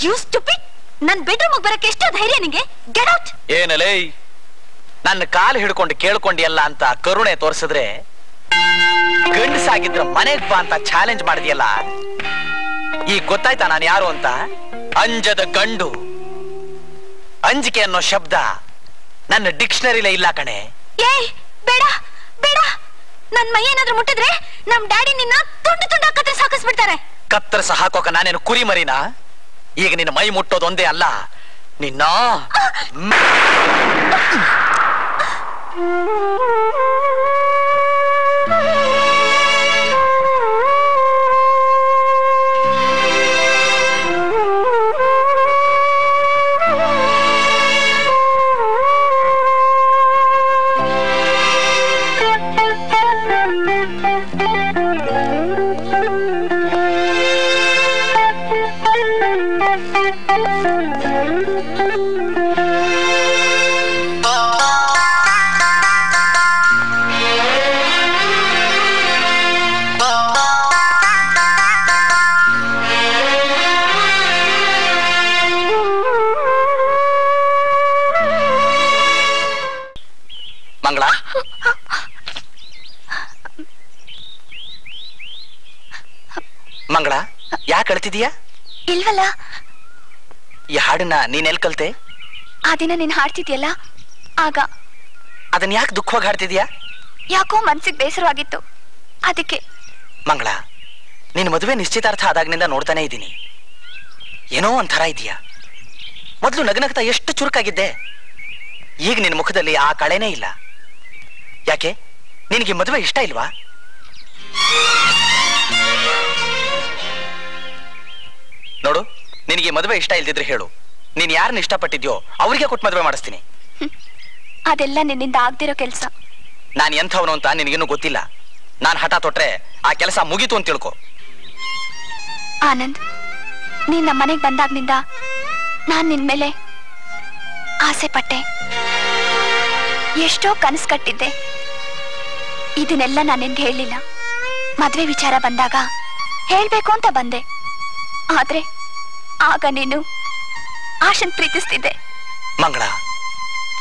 You stupid! ನನ್ ಬೆಡ್ರೂಮ್ ಬರಕ್ಕೆ ಎಷ್ಟು ಧೈರ್ಯ ನಿಂಗೆ? Get out! ಏನಲೇ, ನನ್ನ ಕಾಲು ಹಿಡ್ಕೊಂಡು ಕೇಳ್ಕೊಂಡಿಯಲ್ಲ ಅಂತ ಕರುಣೆ ತೋರಿಸಿದ್ರೆ ಗಂಡಸಾಗಿದ್ರ ಮನೆಗ್ ಬಾ ಅಂತ ಚಾಲೆಂಜ್ ಮಾಡಿದ್ಯಲ್ಲ. ಈಗ ಗೊತ್ತಾಯ್ತಾ ನಾನು ಯಾರು ಅಂತ? ಅಂಜದ ಗಂಡು. ಅಂಜಿಕೆ ಅನ್ನೋ ಶಬ್ದ ನನ್ನ ಡಿಕ್ಷನರಿಲೇ ಇಲ್ಲ ಕಣೆ. ಏಯ್ ಬೇಡ ಬೇಡ, ನನ್ ಮೈ ಏನಾದ್ರೂ ಮುಟ್ಟಿದ್ರೆ ನಮ್ ಡ್ಯಾಡಿ ನಿನ್ನ ತುಂಡು ತುಂಡ ಕತ್ತರಿಸಿ ಹಾಕಿಸ್ಬಿಡ್ತಾರೆ. ಕತ್ತರಿಸ ಹಾಕೋಕ ನಾನೇನು ಕುರಿ ಮರಿನಾ? ಈಗ ನಿನ್ನ ಮೈ ಮುಟ್ಟೋದೊಂದೇ ಅಲ್ಲ, ನಿನ್ನ ಮಂಗಳ. ಮಂಗಳ, ಯಾಕೆ ಅಳ್ತಿದೀಯಾ? ಇಲ್ವಲ್ಲ. ಈ ಹಾಡನ್ನ ನೀನ್ ಎಲ್ ಕಲ್ತೆ? ಆ ದಿನ ನೀನ್ ಹಾಡ್ತಿದ್ಯಲ್ಲ ಆಗ. ಅದನ್ನ ಯಾಕೆ ದುಃಖವಾಗಿ ಹಾಡ್ತಿದ್ಯಾ? ಯಾಕೋ ಮನ್ಸಿಗೆ ಬೇಸರವಾಗಿತ್ತು, ಅದಕ್ಕೆ. ಮಂಗಳ, ನಿನ್ ಮದುವೆ ನಿಶ್ಚಿತಾರ್ಥ ಆದಾಗ್ನಿಂದ ನೋಡ್ತಾನೆ ಇದ್ದೀನಿ. ಏನೋ ಒಂಥರ ಇದೆಯಾ. ಮೊದ್ಲು ನಗನಗ್ತಾ ಎಷ್ಟು ಚುರುಕಾಗಿದ್ದೆ, ಈಗ ನಿನ್ ಮುಖದಲ್ಲಿ ಆ ಕಳೆನೇ ಇಲ್ಲ. ಯಾಕೆ, ನಿನಗೆ ಮದುವೆ ಇಷ್ಟ ಇಲ್ವಾ? ನೋಡು, ನಿನಗೆ ಮದುವೆ ಇಷ್ಟ ಇಲ್ದಿದ್ರೆ ಹೇಳು, ನೀನ್ ಯಾರನ್ನ ಇಷ್ಟಪಟ್ಟಿದ್ಯೋ ಅವ್ರಿಗೆ ಕೊಟ್ಟು ಮದುವೆ ಮಾಡಿಸ್ತೀನಿ. ಅದೆಲ್ಲ ನಿನ್ನಿಂದ ಆಗ್ದಿರೋ ಕೆಲ್ಸ. ನಾನು ಎಂಥವನು ಅಂತ ನಿನಗಿನ್ನೂ ಗೊತ್ತಿಲ್ಲ. ನಾನು ಹಠ ತೊಟ್ರೆ ಆ ಕೆಲಸ ಮುಗೀತು ಅಂತ ತಿಳ್ಕೊ. ಆನಂದ್, ನೀನ್ ನಮ್ಮ ಮನೆಗೆ ಬಂದಾಗ್ನಿಂದ ನಾನ್ ನಿನ್ ಮೇಲೆ ಆಸೆ ಪಟ್ಟೆ, ಎಷ್ಟೋ ಕನಸು ಕಟ್ಟಿದ್ದೆ. ಇದನ್ನೆಲ್ಲ ನಾನು ನಿನ್ಗೆ ಹೇಳಲಿಲ್ಲ. ಮದ್ವೆ ವಿಚಾರ ಬಂದಾಗ ಹೇಳ್ಬೇಕು ಅಂತ ಬಂದೆ. ಆದ್ರೆ ಆಗ ನೀನು ಆಶನ್ ಪ್ರೀತಿಸ್ತಿದ್ದೆ. ಮಂಗಳ,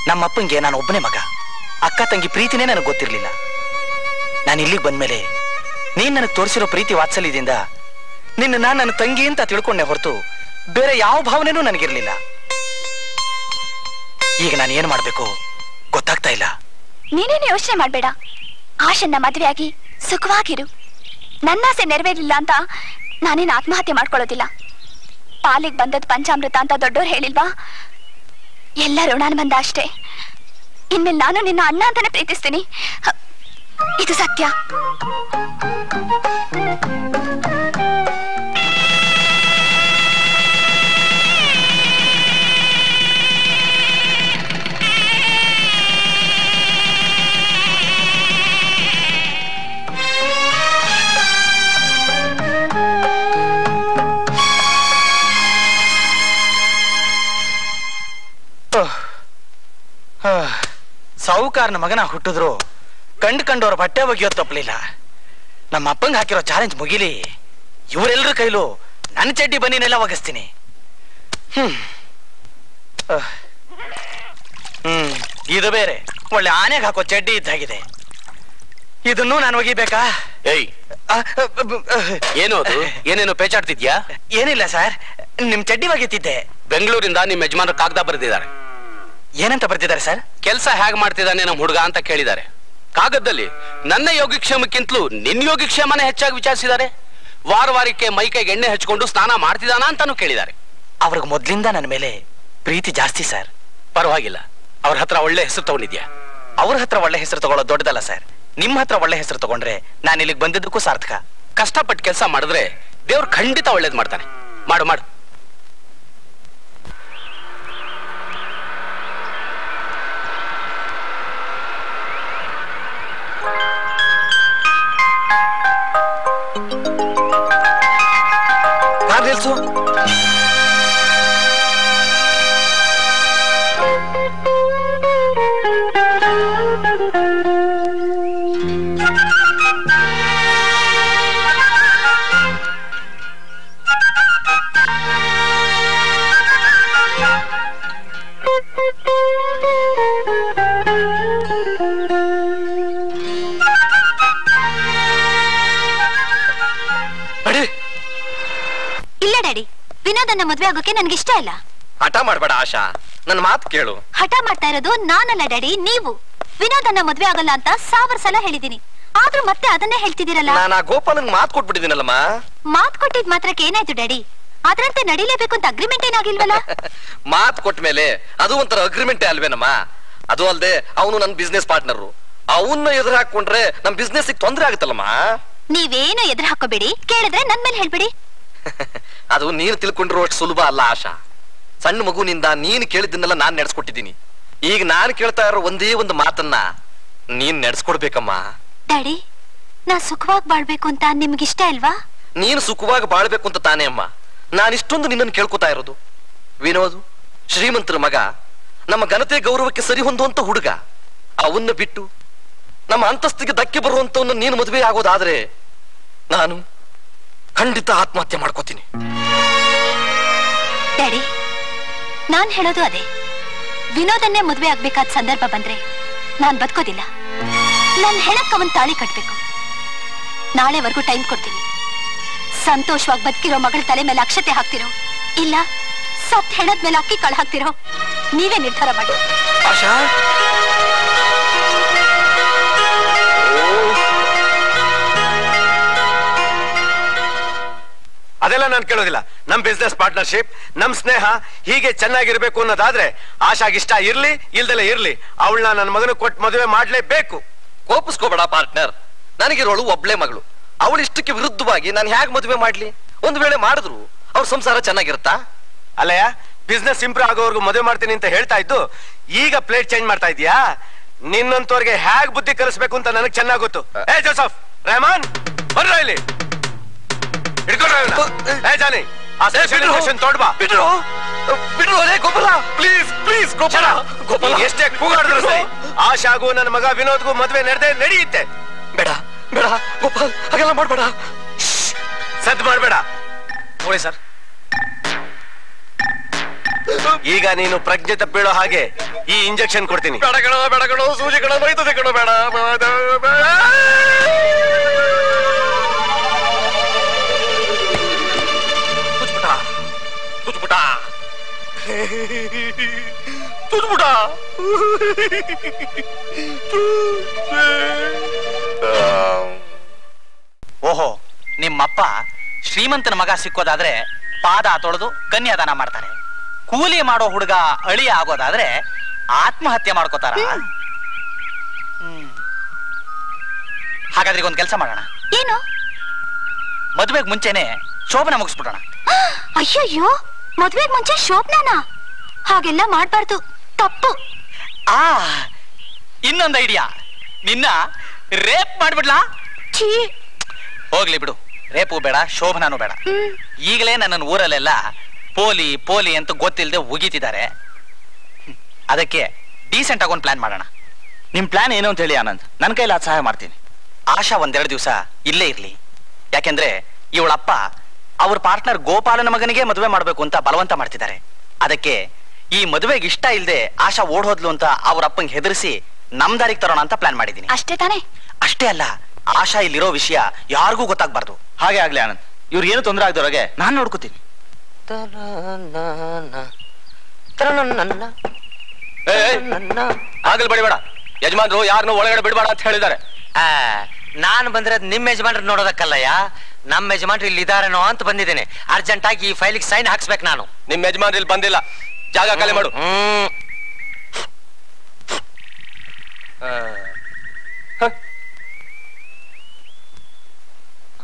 ನಮ್ಮಪ್ಪಂಗೆ ನಾನು ಒಬ್ಬನೇ ಮಗ. ಅಕ್ಕ ತಂಗಿ ಪ್ರೀತಿನೇ ನನಗೆ ಗೊತ್ತಿರ್ಲಿಲ್ಲ. ನಾನು ಇಲ್ಲಿಗೆ ಬಂದ್ಮೇಲೆ ನೀನ್ ನನಗೆ ತೋರಿಸಿರೋ ಪ್ರೀತಿ ವಾತ್ಸಲ್ಯದಿಂದ ನಿನ್ನ ನಾನು ನನ್ನ ತಂಗಿ ಅಂತ ತಿಳ್ಕೊಂಡೆ ಹೊರತು ಬೇರೆ ಯಾವ ಭಾವನೆನೂ ನನಗಿರ್ಲಿಲ್ಲ. ಈಗ ನಾನು ಏನ್ ಮಾಡ್ಬೇಕು ಗೊತ್ತಾಗ್ತಾ ಇಲ್ಲ. ನೀನೇನು ಯೋಚನೆ ಮಾಡ್ಬೇಡ. ಆಶನ್ನ ಮದ್ವೆಯಾಗಿ ಸುಖವಾಗಿರು. ನನ್ನಾಸೆ ನೆರವೇರಿಲ್ಲ ಅಂತ ನಾನೇನು ಆತ್ಮಹತ್ಯೆ ಮಾಡ್ಕೊಳ್ಳೋದಿಲ್ಲ. ಪಾಲಿಗೆ ಬಂದದ್ ಪಂಚಾಮೃತ ಅಂತ ದೊಡ್ಡೋರು ಹೇಳಿಲ್ವಾ? ಎಲ್ಲ ಋಣಾನುಬಂಧ ಅಷ್ಟೇ. ಇನ್ಮೇಲೆ ನಾನು ನಿನ್ನ ಅಣ್ಣ ಅಂತಾನೆ ಪ್ರೀತಿಸ್ತೀನಿ. ಇದು ಸತ್ಯ. ಸಾಹುಕಾರನ ಮಗನ ಹುಟ್ಟಿದ್ರು ಕಂಡವ್ರ ಬಟ್ಟೆ ಬಗೆಯೋ ತಪ್ಪಲಿಲ್ಲ. ನಮ್ಮ ಅಪ್ಪಂಗ ಹಾಕಿರೋ ಚಾಲೆಂಜ್ ಮುಗಿಲಿ, ಇವರೆಲ್ಲರ ಕೈಲೂ ನನ್ನ ಚಡ್ಡಿ ಬನ್ನಿನೆಲ್ಲ ಒಗಸ್ತೀನಿ. ಇದು ಬೇರೆ ಒಳ್ಳೆ ಆನೆಗೆ ಹಾಕೋ ಚಡ್ಡಿ ಇದ್ದಾಗಿದೆ. ಇದನ್ನು ನಾನು ಒಗಿಬೇಕಾ? ಏಯ್ ಏನು ಅದು? ಏನೇನು ಪೇಚಾಡ್ತಿದ್ಯಾ? ಏನಿಲ್ಲ ಸರ್, ನಿಮ್ ಚಡ್ಡಿ ಒಗಿತಿದ್ದೆ. ಬೆಂಗಳೂರಿಂದ ನಿಮ್ ಯಜಮಾನರು ಕಾಗದ ಬರೆದಿದ್ದಾರೆ. ಏನಂತ ಬರ್ತಿದ್ದಾರೆ ಸರ್? ಕೆಲಸ ಹೇಗ್ ಮಾಡ್ತಿದ್ದಾನೆ ನಮ್ ಹುಡುಗ ಅಂತ ಕೇಳಿದ್ದಾರೆ. ಕಾಗದದಲ್ಲಿ ನನ್ನ ಯೋಗಕ್ಷೇಮಕ್ಕಿಂತಲೂ ನಿನ್ ಯೋಗಕ್ಷೇಮನೇ ಹೆಚ್ಚಾಗಿ ವಿಚಾರಿಸಿದ್ದಾರೆ. ವಾರಕ್ಕೆ ಮೈಕೈಗೆ ಎಣ್ಣೆ ಹಚ್ಕೊಂಡು ಸ್ನಾನ ಮಾಡ್ತಿದ್ದಾನ ಅಂತಾನು ಕೇಳಿದ್ದಾರೆ. ಅವ್ರಿಗೆ ಮೊದ್ಲಿಂದ ನನ್ನ ಮೇಲೆ ಪ್ರೀತಿ ಜಾಸ್ತಿ ಸರ್. ಪರವಾಗಿಲ್ಲ, ಅವ್ರ ಹತ್ರ ಒಳ್ಳೆ ಹೆಸರು ತಗೊಂಡಿದ್ಯಾ. ಅವ್ರ ಹತ್ರ ಒಳ್ಳೆ ಹೆಸರು ತಗೊಳ್ಳೋದು ದೊಡ್ಡದಲ್ಲ ಸರ್. ನಿಮ್ಮ ಹತ್ರ ಒಳ್ಳೆ ಹೆಸರು ತಗೊಂಡ್ರೆ ನಾನು ಇಲ್ಲಿಗೆ ಬಂದಿದ್ದಕ್ಕೂ ಸಾರ್ಥಕ. ಕಷ್ಟಪಟ್ಟು ಕೆಲಸ ಮಾಡಿದ್ರೆ ದೇವ್ರು ಖಂಡಿತ ಒಳ್ಳೇದ್ ಮಾಡ್ತಾನೆ. ಮಾಡು ಮಾಡು. ನಿಲ್ಸು. ಇಲ್ಲ ಡ್ಯಾಡಿ, ವಿನೋದನ್ನ ಮದ್ವೆ ಆಗೋಕೆ ನನ್ಗಿಷ್ಟ ಇಲ್ಲ. ಹಠ ಮಾಡ್ಬೇಡ ಆಶಾ, ನನ್ನ ಮಾತು ಕೇಳು. ಹಠ ಮಾಡ್ತಾ ಇರೋದು ನಾನಲ್ಲ ಡ್ಯಾಡಿ, ನೀವು. ವಿನೋದನ್ನ ಮದ್ವೆ ಆಗಲ್ಲ ಅಂತ 1000 ಸಲ ಹೇಳಿದೀನಿ, ಆದ್ರೂ ಮತ್ತೆ ಅದನ್ನೇ ಹೇಳ್ತಿದ್ದೀರಲ್ಲ. ನಾನು ಆ ಗೋಪಾಲನ್ ಮಾತು ಕೊಟ್ಬಿಟ್ಟಿದ್ದೀನಲ್ಲಮ್ಮ. ಮಾತ್ ಕೊಟ್ಟಿದ್ ಮಾತ್ರಕ್ಕೆ ಏನಾಯ್ತು ಡ್ಯಾಡಿ? ಅದ್ರಂತೆ ನಡಿಲೇಬೇಕು ಅಂತ ಅಗ್ರಿಮೆಂಟ್ ಏನಾಗಿಲ್ವಲ್ಲ? ಮಾತು ಕೊಟ್ಟ ಮೇಲೆ ಅದು ಒಂಥರ ಅಗ್ರಿಮೆಂಟೇ ಅಲ್ವೇನಮ್ಮ. ಅದು ಅಲ್ದೆ ಅವನು ನನ್ನ ಬಿಸ್ನೆಸ್ ಪಾರ್ಟ್ನರ್. ಅವನ್ನ ಎದುರು ಹಾಕೊಂಡ್ರೆ ನಮ್ ಬಿಸ್ನೆಸ್ ತೊಂದ್ರೆ ಆಗುತ್ತಲ್ಲಮ್ಮ. ನೀವೇನು ಎದುರು ಹಾಕೋಬೇಡಿ, ಕೇಳಿದ್ರೆ ನನ್ ಮೇಲೆ ಹೇಳ್ಬಿಡಿ. ಅದು ನೀನು ತಿಳ್ಕೊಂಡಿರೋ ಅಷ್ಟು ಸುಲಭ ಅಲ್ಲ ಆಶಾ. ಸಣ್ಣ ಮಗುನಿಂದ ನೀನು ಕೇಳಿದ್ದನ್ನೆಲ್ಲ ನಾನ್ ನಡೆಸ್ಕೊಟ್ಟಿದ್ದೀನಿ. ಈಗ ನಾನು ಕೇಳ್ತಾ ಇರೋ ಒಂದೇ ಒಂದು ಮಾತನ್ನ ನೀನ್ ನಡೆಸ್ಕೊಡ್ಬೇಕಮ್ಮ. ಡ್ಯಾಡಿ, ನಾ ಸುಖವಾಗಿ ಬಾಳ್ಬೇಕು ಅಂತ ನಿಮ್ಗಿಷ್ಟ ಇಲ್ವಾ? ನೀನು ಸುಖವಾಗಿ ಬಾಳ್ಬೇಕು ಅಂತ ತಾನೇ ಅಮ್ಮ ನಾನು ಇಷ್ಟೊಂದು ನಿನ್ನನ್ನು ಕೇಳ್ಕೊತಾ ಇರೋದು. ವಿನೋದ್ ಶ್ರೀಮಂತರ ಮಗ, ನಮ್ಮ ಘನತೆ ಗೌರವಕ್ಕೆ ಸರಿ ಹೊಂದುವಂತ ಹುಡುಗ. ಅವನ್ನ ಬಿಟ್ಟು ನಮ್ಮ ಅಂತಸ್ತಿಗೆ ಧಕ್ಕೆ ಬರುವಂತವನ್ನ ನೀನು ಮದುವೆ ಆಗೋದಾದ್ರೆ ನಾನು ಖಂಡಿತ ಆತ್ಮಹತ್ಯೆ ಮಾಡ್ಕೋತೀನಿ. ಡ್ಯಾಡಿ, ನಾನ್ ಹೇಳೋದು ಅದೇ. ವಿನೋದನ್ನೇ ಮದುವೆ ಆಗ್ಬೇಕಾದ ಸಂದರ್ಭ ಬಂದ್ರೆ ನಾನ್ ಬದುಕೋದಿಲ್ಲ. ನನ್ ಹೆಣಕ್ಕ ಅವನ್ ತಾಳಿ ಕಟ್ಬೇಕು. ನಾಳೆವರೆಗೂ ಟೈಮ್ ಕೊಡ್ತೀನಿ. ಸಂತೋಷವಾಗಿ ಬದುಕಿರೋ ಮಗಳ ತಲೆ ಮೇಲೆ ಅಕ್ಷತೆ ಹಾಕ್ತಿರೋ, ಇಲ್ಲ ಸತ್ ಹೆಣದ ಮೇಲೆ ಅಕ್ಕಿ ಕಾಳು ಹಾಕ್ತಿರೋ, ನೀವೇ ನಿರ್ಧಾರ ಮಾಡಿ. ಆಶಾ, ಅದೆಲ್ಲ ನಾನು ಕೇಳೋದಿಲ್ಲ. ನಮ್ ಬಿಸ್ನೆಸ್ ಪಾರ್ಟ್ನರ್ಶಿಪ್, ನಮ್ ಸ್ನೇಹ ಹೀಗೆ ಚೆನ್ನಾಗಿರ್ಬೇಕು ಅನ್ನೋದಾದ್ರೆ ಆಶಾಗಿಷ್ಟ ಇರ್ಲಿ ಇಲ್ದೆಲ್ಲ ಇರ್ಲಿ, ಅವಳನ್ನ ನನ್ನ ಮಗನ ಕೊಟ್ಟು ಮದುವೆ ಮಾಡ್ಲೇಬೇಕು. ಕೋಪಿಸ್ಕೋಬೇಡ ಪಾರ್ಟ್ನರ್, ನನಗಿರೋಳು ಒಬ್ಳೆ ಮಗಳು. ಅವಳು ಇಷ್ಟಕ್ಕೆ ವಿರುದ್ಧವಾಗಿ ನಾನು ಹೇಗೆ ಮದುವೆ ಮಾಡ್ಲಿ? ಒಂದ್ ವೇಳೆ ಮಾಡಿದ್ರು ಅವ್ರ ಸಂಸಾರ ಚೆನ್ನಾಗಿರುತ್ತಾ? ಅಲ್ಲಯ್ಯ, ಬಿಸ್ನೆಸ್ ಇಂಪ್ರೂವ್ ಆಗೋವರೆಗೂ ಮದುವೆ ಮಾಡ್ತೀನಿ ಅಂತ ಹೇಳ್ತಾ ಇದ್ದು ಈಗ ಪ್ಲೇಟ್ ಚೇಂಜ್ ಮಾಡ್ತಾ ಇದೀಯಾ? ನಿನ್ನಂತವ್ರಿಗೆ ಹೇಗ್ ಬುದ್ಧಿ ಕಲಿಸ್ಬೇಕು ಅಂತ ನನಗೆ ಚೆನ್ನಾಗ್ ಗೊತ್ತು. ಏ ಜೋಸಫ್, ರೆಹಮಾನ್, ಬರ್ರ ಇಲ್ಲಿ. ಜಾನಿ, ಎಷ್ಟೇ ಕೂಗಾಡಿದ್ರು ಸರಿ, ಆಶಾಗೂ ನನ್ನ ಮಗ ವಿನೋದ್ಗೂ ಮದುವೆ ನಡೆಯುತ್ತೆ. ಬೇಡ ಬೇಡ ಗೋಪಾಲ್, ಹಾಗೆಲ್ಲ ಮಾಡ್ಬೇಡ. ಸದ್ ಮಾಡ್ಬೇಡ. ನೋಡಿ ಸರ್, ಈಗ ನೀನು ಪ್ರಜ್ಞೆ ತಪ್ಪಿಳೋ ಹಾಗೆ ಈ ಇಂಜೆಕ್ಷನ್ ಕೊಡ್ತೀನಿ. ಬೇಡಗಳು ಬೇಡಗಳು, ಸೂಜಿಗಳು ಬೈತದೆ ಕಣೋ, ಬೇಡ ಬೇಡ. ಓಹೋ, ನಿಮ್ಮಪ್ಪ ಶ್ರೀಮಂತನ ಮಗ ಸಿಕ್ಕೋದಾದ್ರೆ ಪಾದ ತೊಳೆದು ಕನ್ಯಾದಾನ ಮಾಡ್ತಾರೆ. ಕೂಲಿ ಮಾಡೋ ಹುಡುಗ ಅಳಿಯ ಆಗೋದಾದ್ರೆ ಆತ್ಮಹತ್ಯೆ ಮಾಡ್ಕೋತಾರ. ಹಾಗಾದ್ರೆ ಒಂದ್ ಕೆಲಸ ಮಾಡೋಣ. ಏನು? ಮದ್ವೆಗ್ ಮುಂಚೆನೆ ಶೋಭನ ಮುಗಿಸ್ಬಿಡೋಣ. ಅಯ್ಯಯ್ಯೋ, ಮದ್ವೆಗ್ ಮುಂಚೆ ಶೋಭನಾನ? ಹಾಗೆಲ್ಲ ಮಾಡ್ಬಾರ್ದು, ತಪ್ಪು. ಇನ್ನೊಂದು ಐಡಿಯಾ, ನಿನ್ನ ರೇಪ್ ಮಾಡ್ಬಿಡ್ಲಾ? ಛೀ, ಹೋಗ್ಲಿ ಬಿಡು, ರೇಪು ಬೇಡ, ಶೋಭನಾನು ಬೇಡ. ಈಗಲೇ ನನ್ನ ಊರಲ್ಲೆಲ್ಲ ಪೋಲಿ ಪೋಲಿ ಅಂತ ಗೊತ್ತಿಲ್ಲದೆ ಉಗಿತಿದ್ದಾರೆ. ಅದಕ್ಕೆ ಡೀಸೆಂಟ್ ಆಗಿ ಒಂದು ಪ್ಲಾನ್ ಮಾಡೋಣ. ನಿಮ್ ಪ್ಲಾನ್ ಏನು ಅಂತ ಹೇಳಿ ಆನಂದ್, ನನ್ನ ಕೈಲಿ ಅದು ಸಹಾಯ ಮಾಡ್ತೀನಿ. ಆಶಾ ಒಂದೆರಡು ದಿವಸ ಇಲ್ಲೇ ಇರ್ಲಿ. ಯಾಕೆಂದ್ರೆ ಇವಳಪ್ಪ ಅವ್ರ ಪಾರ್ಟ್ನರ್ ಗೋಪಾಲನ ಮಗನಿಗೆ ಮದುವೆ ಮಾಡ್ಬೇಕು ಅಂತ ಬಲವಂತ ಮಾಡ್ತಿದ್ದಾರೆ. ಅದಕ್ಕೆ ಈ ಮದುವೆಗೆ ಇಷ್ಟ ಇಲ್ದೆ ಆಶಾ ಓಡ್ ಹೋದ್ಲು ಅಂತ ಅವ್ರ ಅಪ್ಪಂಗೆ ಹೆದರಿಸಿ ನಮ್ ದಾರಿಗೆ ತರೋಣ ಅಂತ ಪ್ಲಾನ್ ಮಾಡಿದೀನಿ. ಅಷ್ಟೇ ತಾನೇ? ಅಷ್ಟೇ ಅಲ್ಲ, ಆಶಾ ಇಲ್ಲಿರೋ ವಿಷಯ ಯಾರಿಗೂ ಗೊತ್ತಾಗ್ಬಾರ್ದು. ಹಾಗೆ ಆಗ್ಲಿ ಆನಂದ್, ಇವ್ರಿಗೆ ಏನು ತೊಂದರೆ ಆಗದವ್ರಿಗೆ ನಾನ್ ನೋಡ್ಕೋತೀನಿ. ಆಗಲ್ ಬಡಿಬೇಡ, ಯಜಮಾನ್ರು ಯಾರನ್ನು ಒಳಗಡೆ ಬಿಡಬೇಡ ಅಂತ ಹೇಳಿದ್ದಾರೆ. ನಾನು ಬಂದಿರೋದು ನಿಮ್ ಯಜಮಾನ್ರು ನೋಡೋದಕ್ಕಲ್ಲಯ್ಯ, ನಮ್ಮ ಯಜಮಾನ್ರು ಇಲ್ಲಿ ಇದಾರೇನೋ ಅಂತ ಬಂದಿದ್ದೇನೆ. ಅರ್ಜೆಂಟ್ ಆಗಿ ಈ ಫೈಲಿಗೆ ಸೈನ್ ಹಾಕ್ಸ್ಬೇಕು ನಾನು. ನಿಮ್ ಯಜಮಾನ್ರು ಇಲ್ಲಿ ಬಂದಿಲ್ಲ, ಜಾಗ ಖಾಲಿ ಮಾಡು.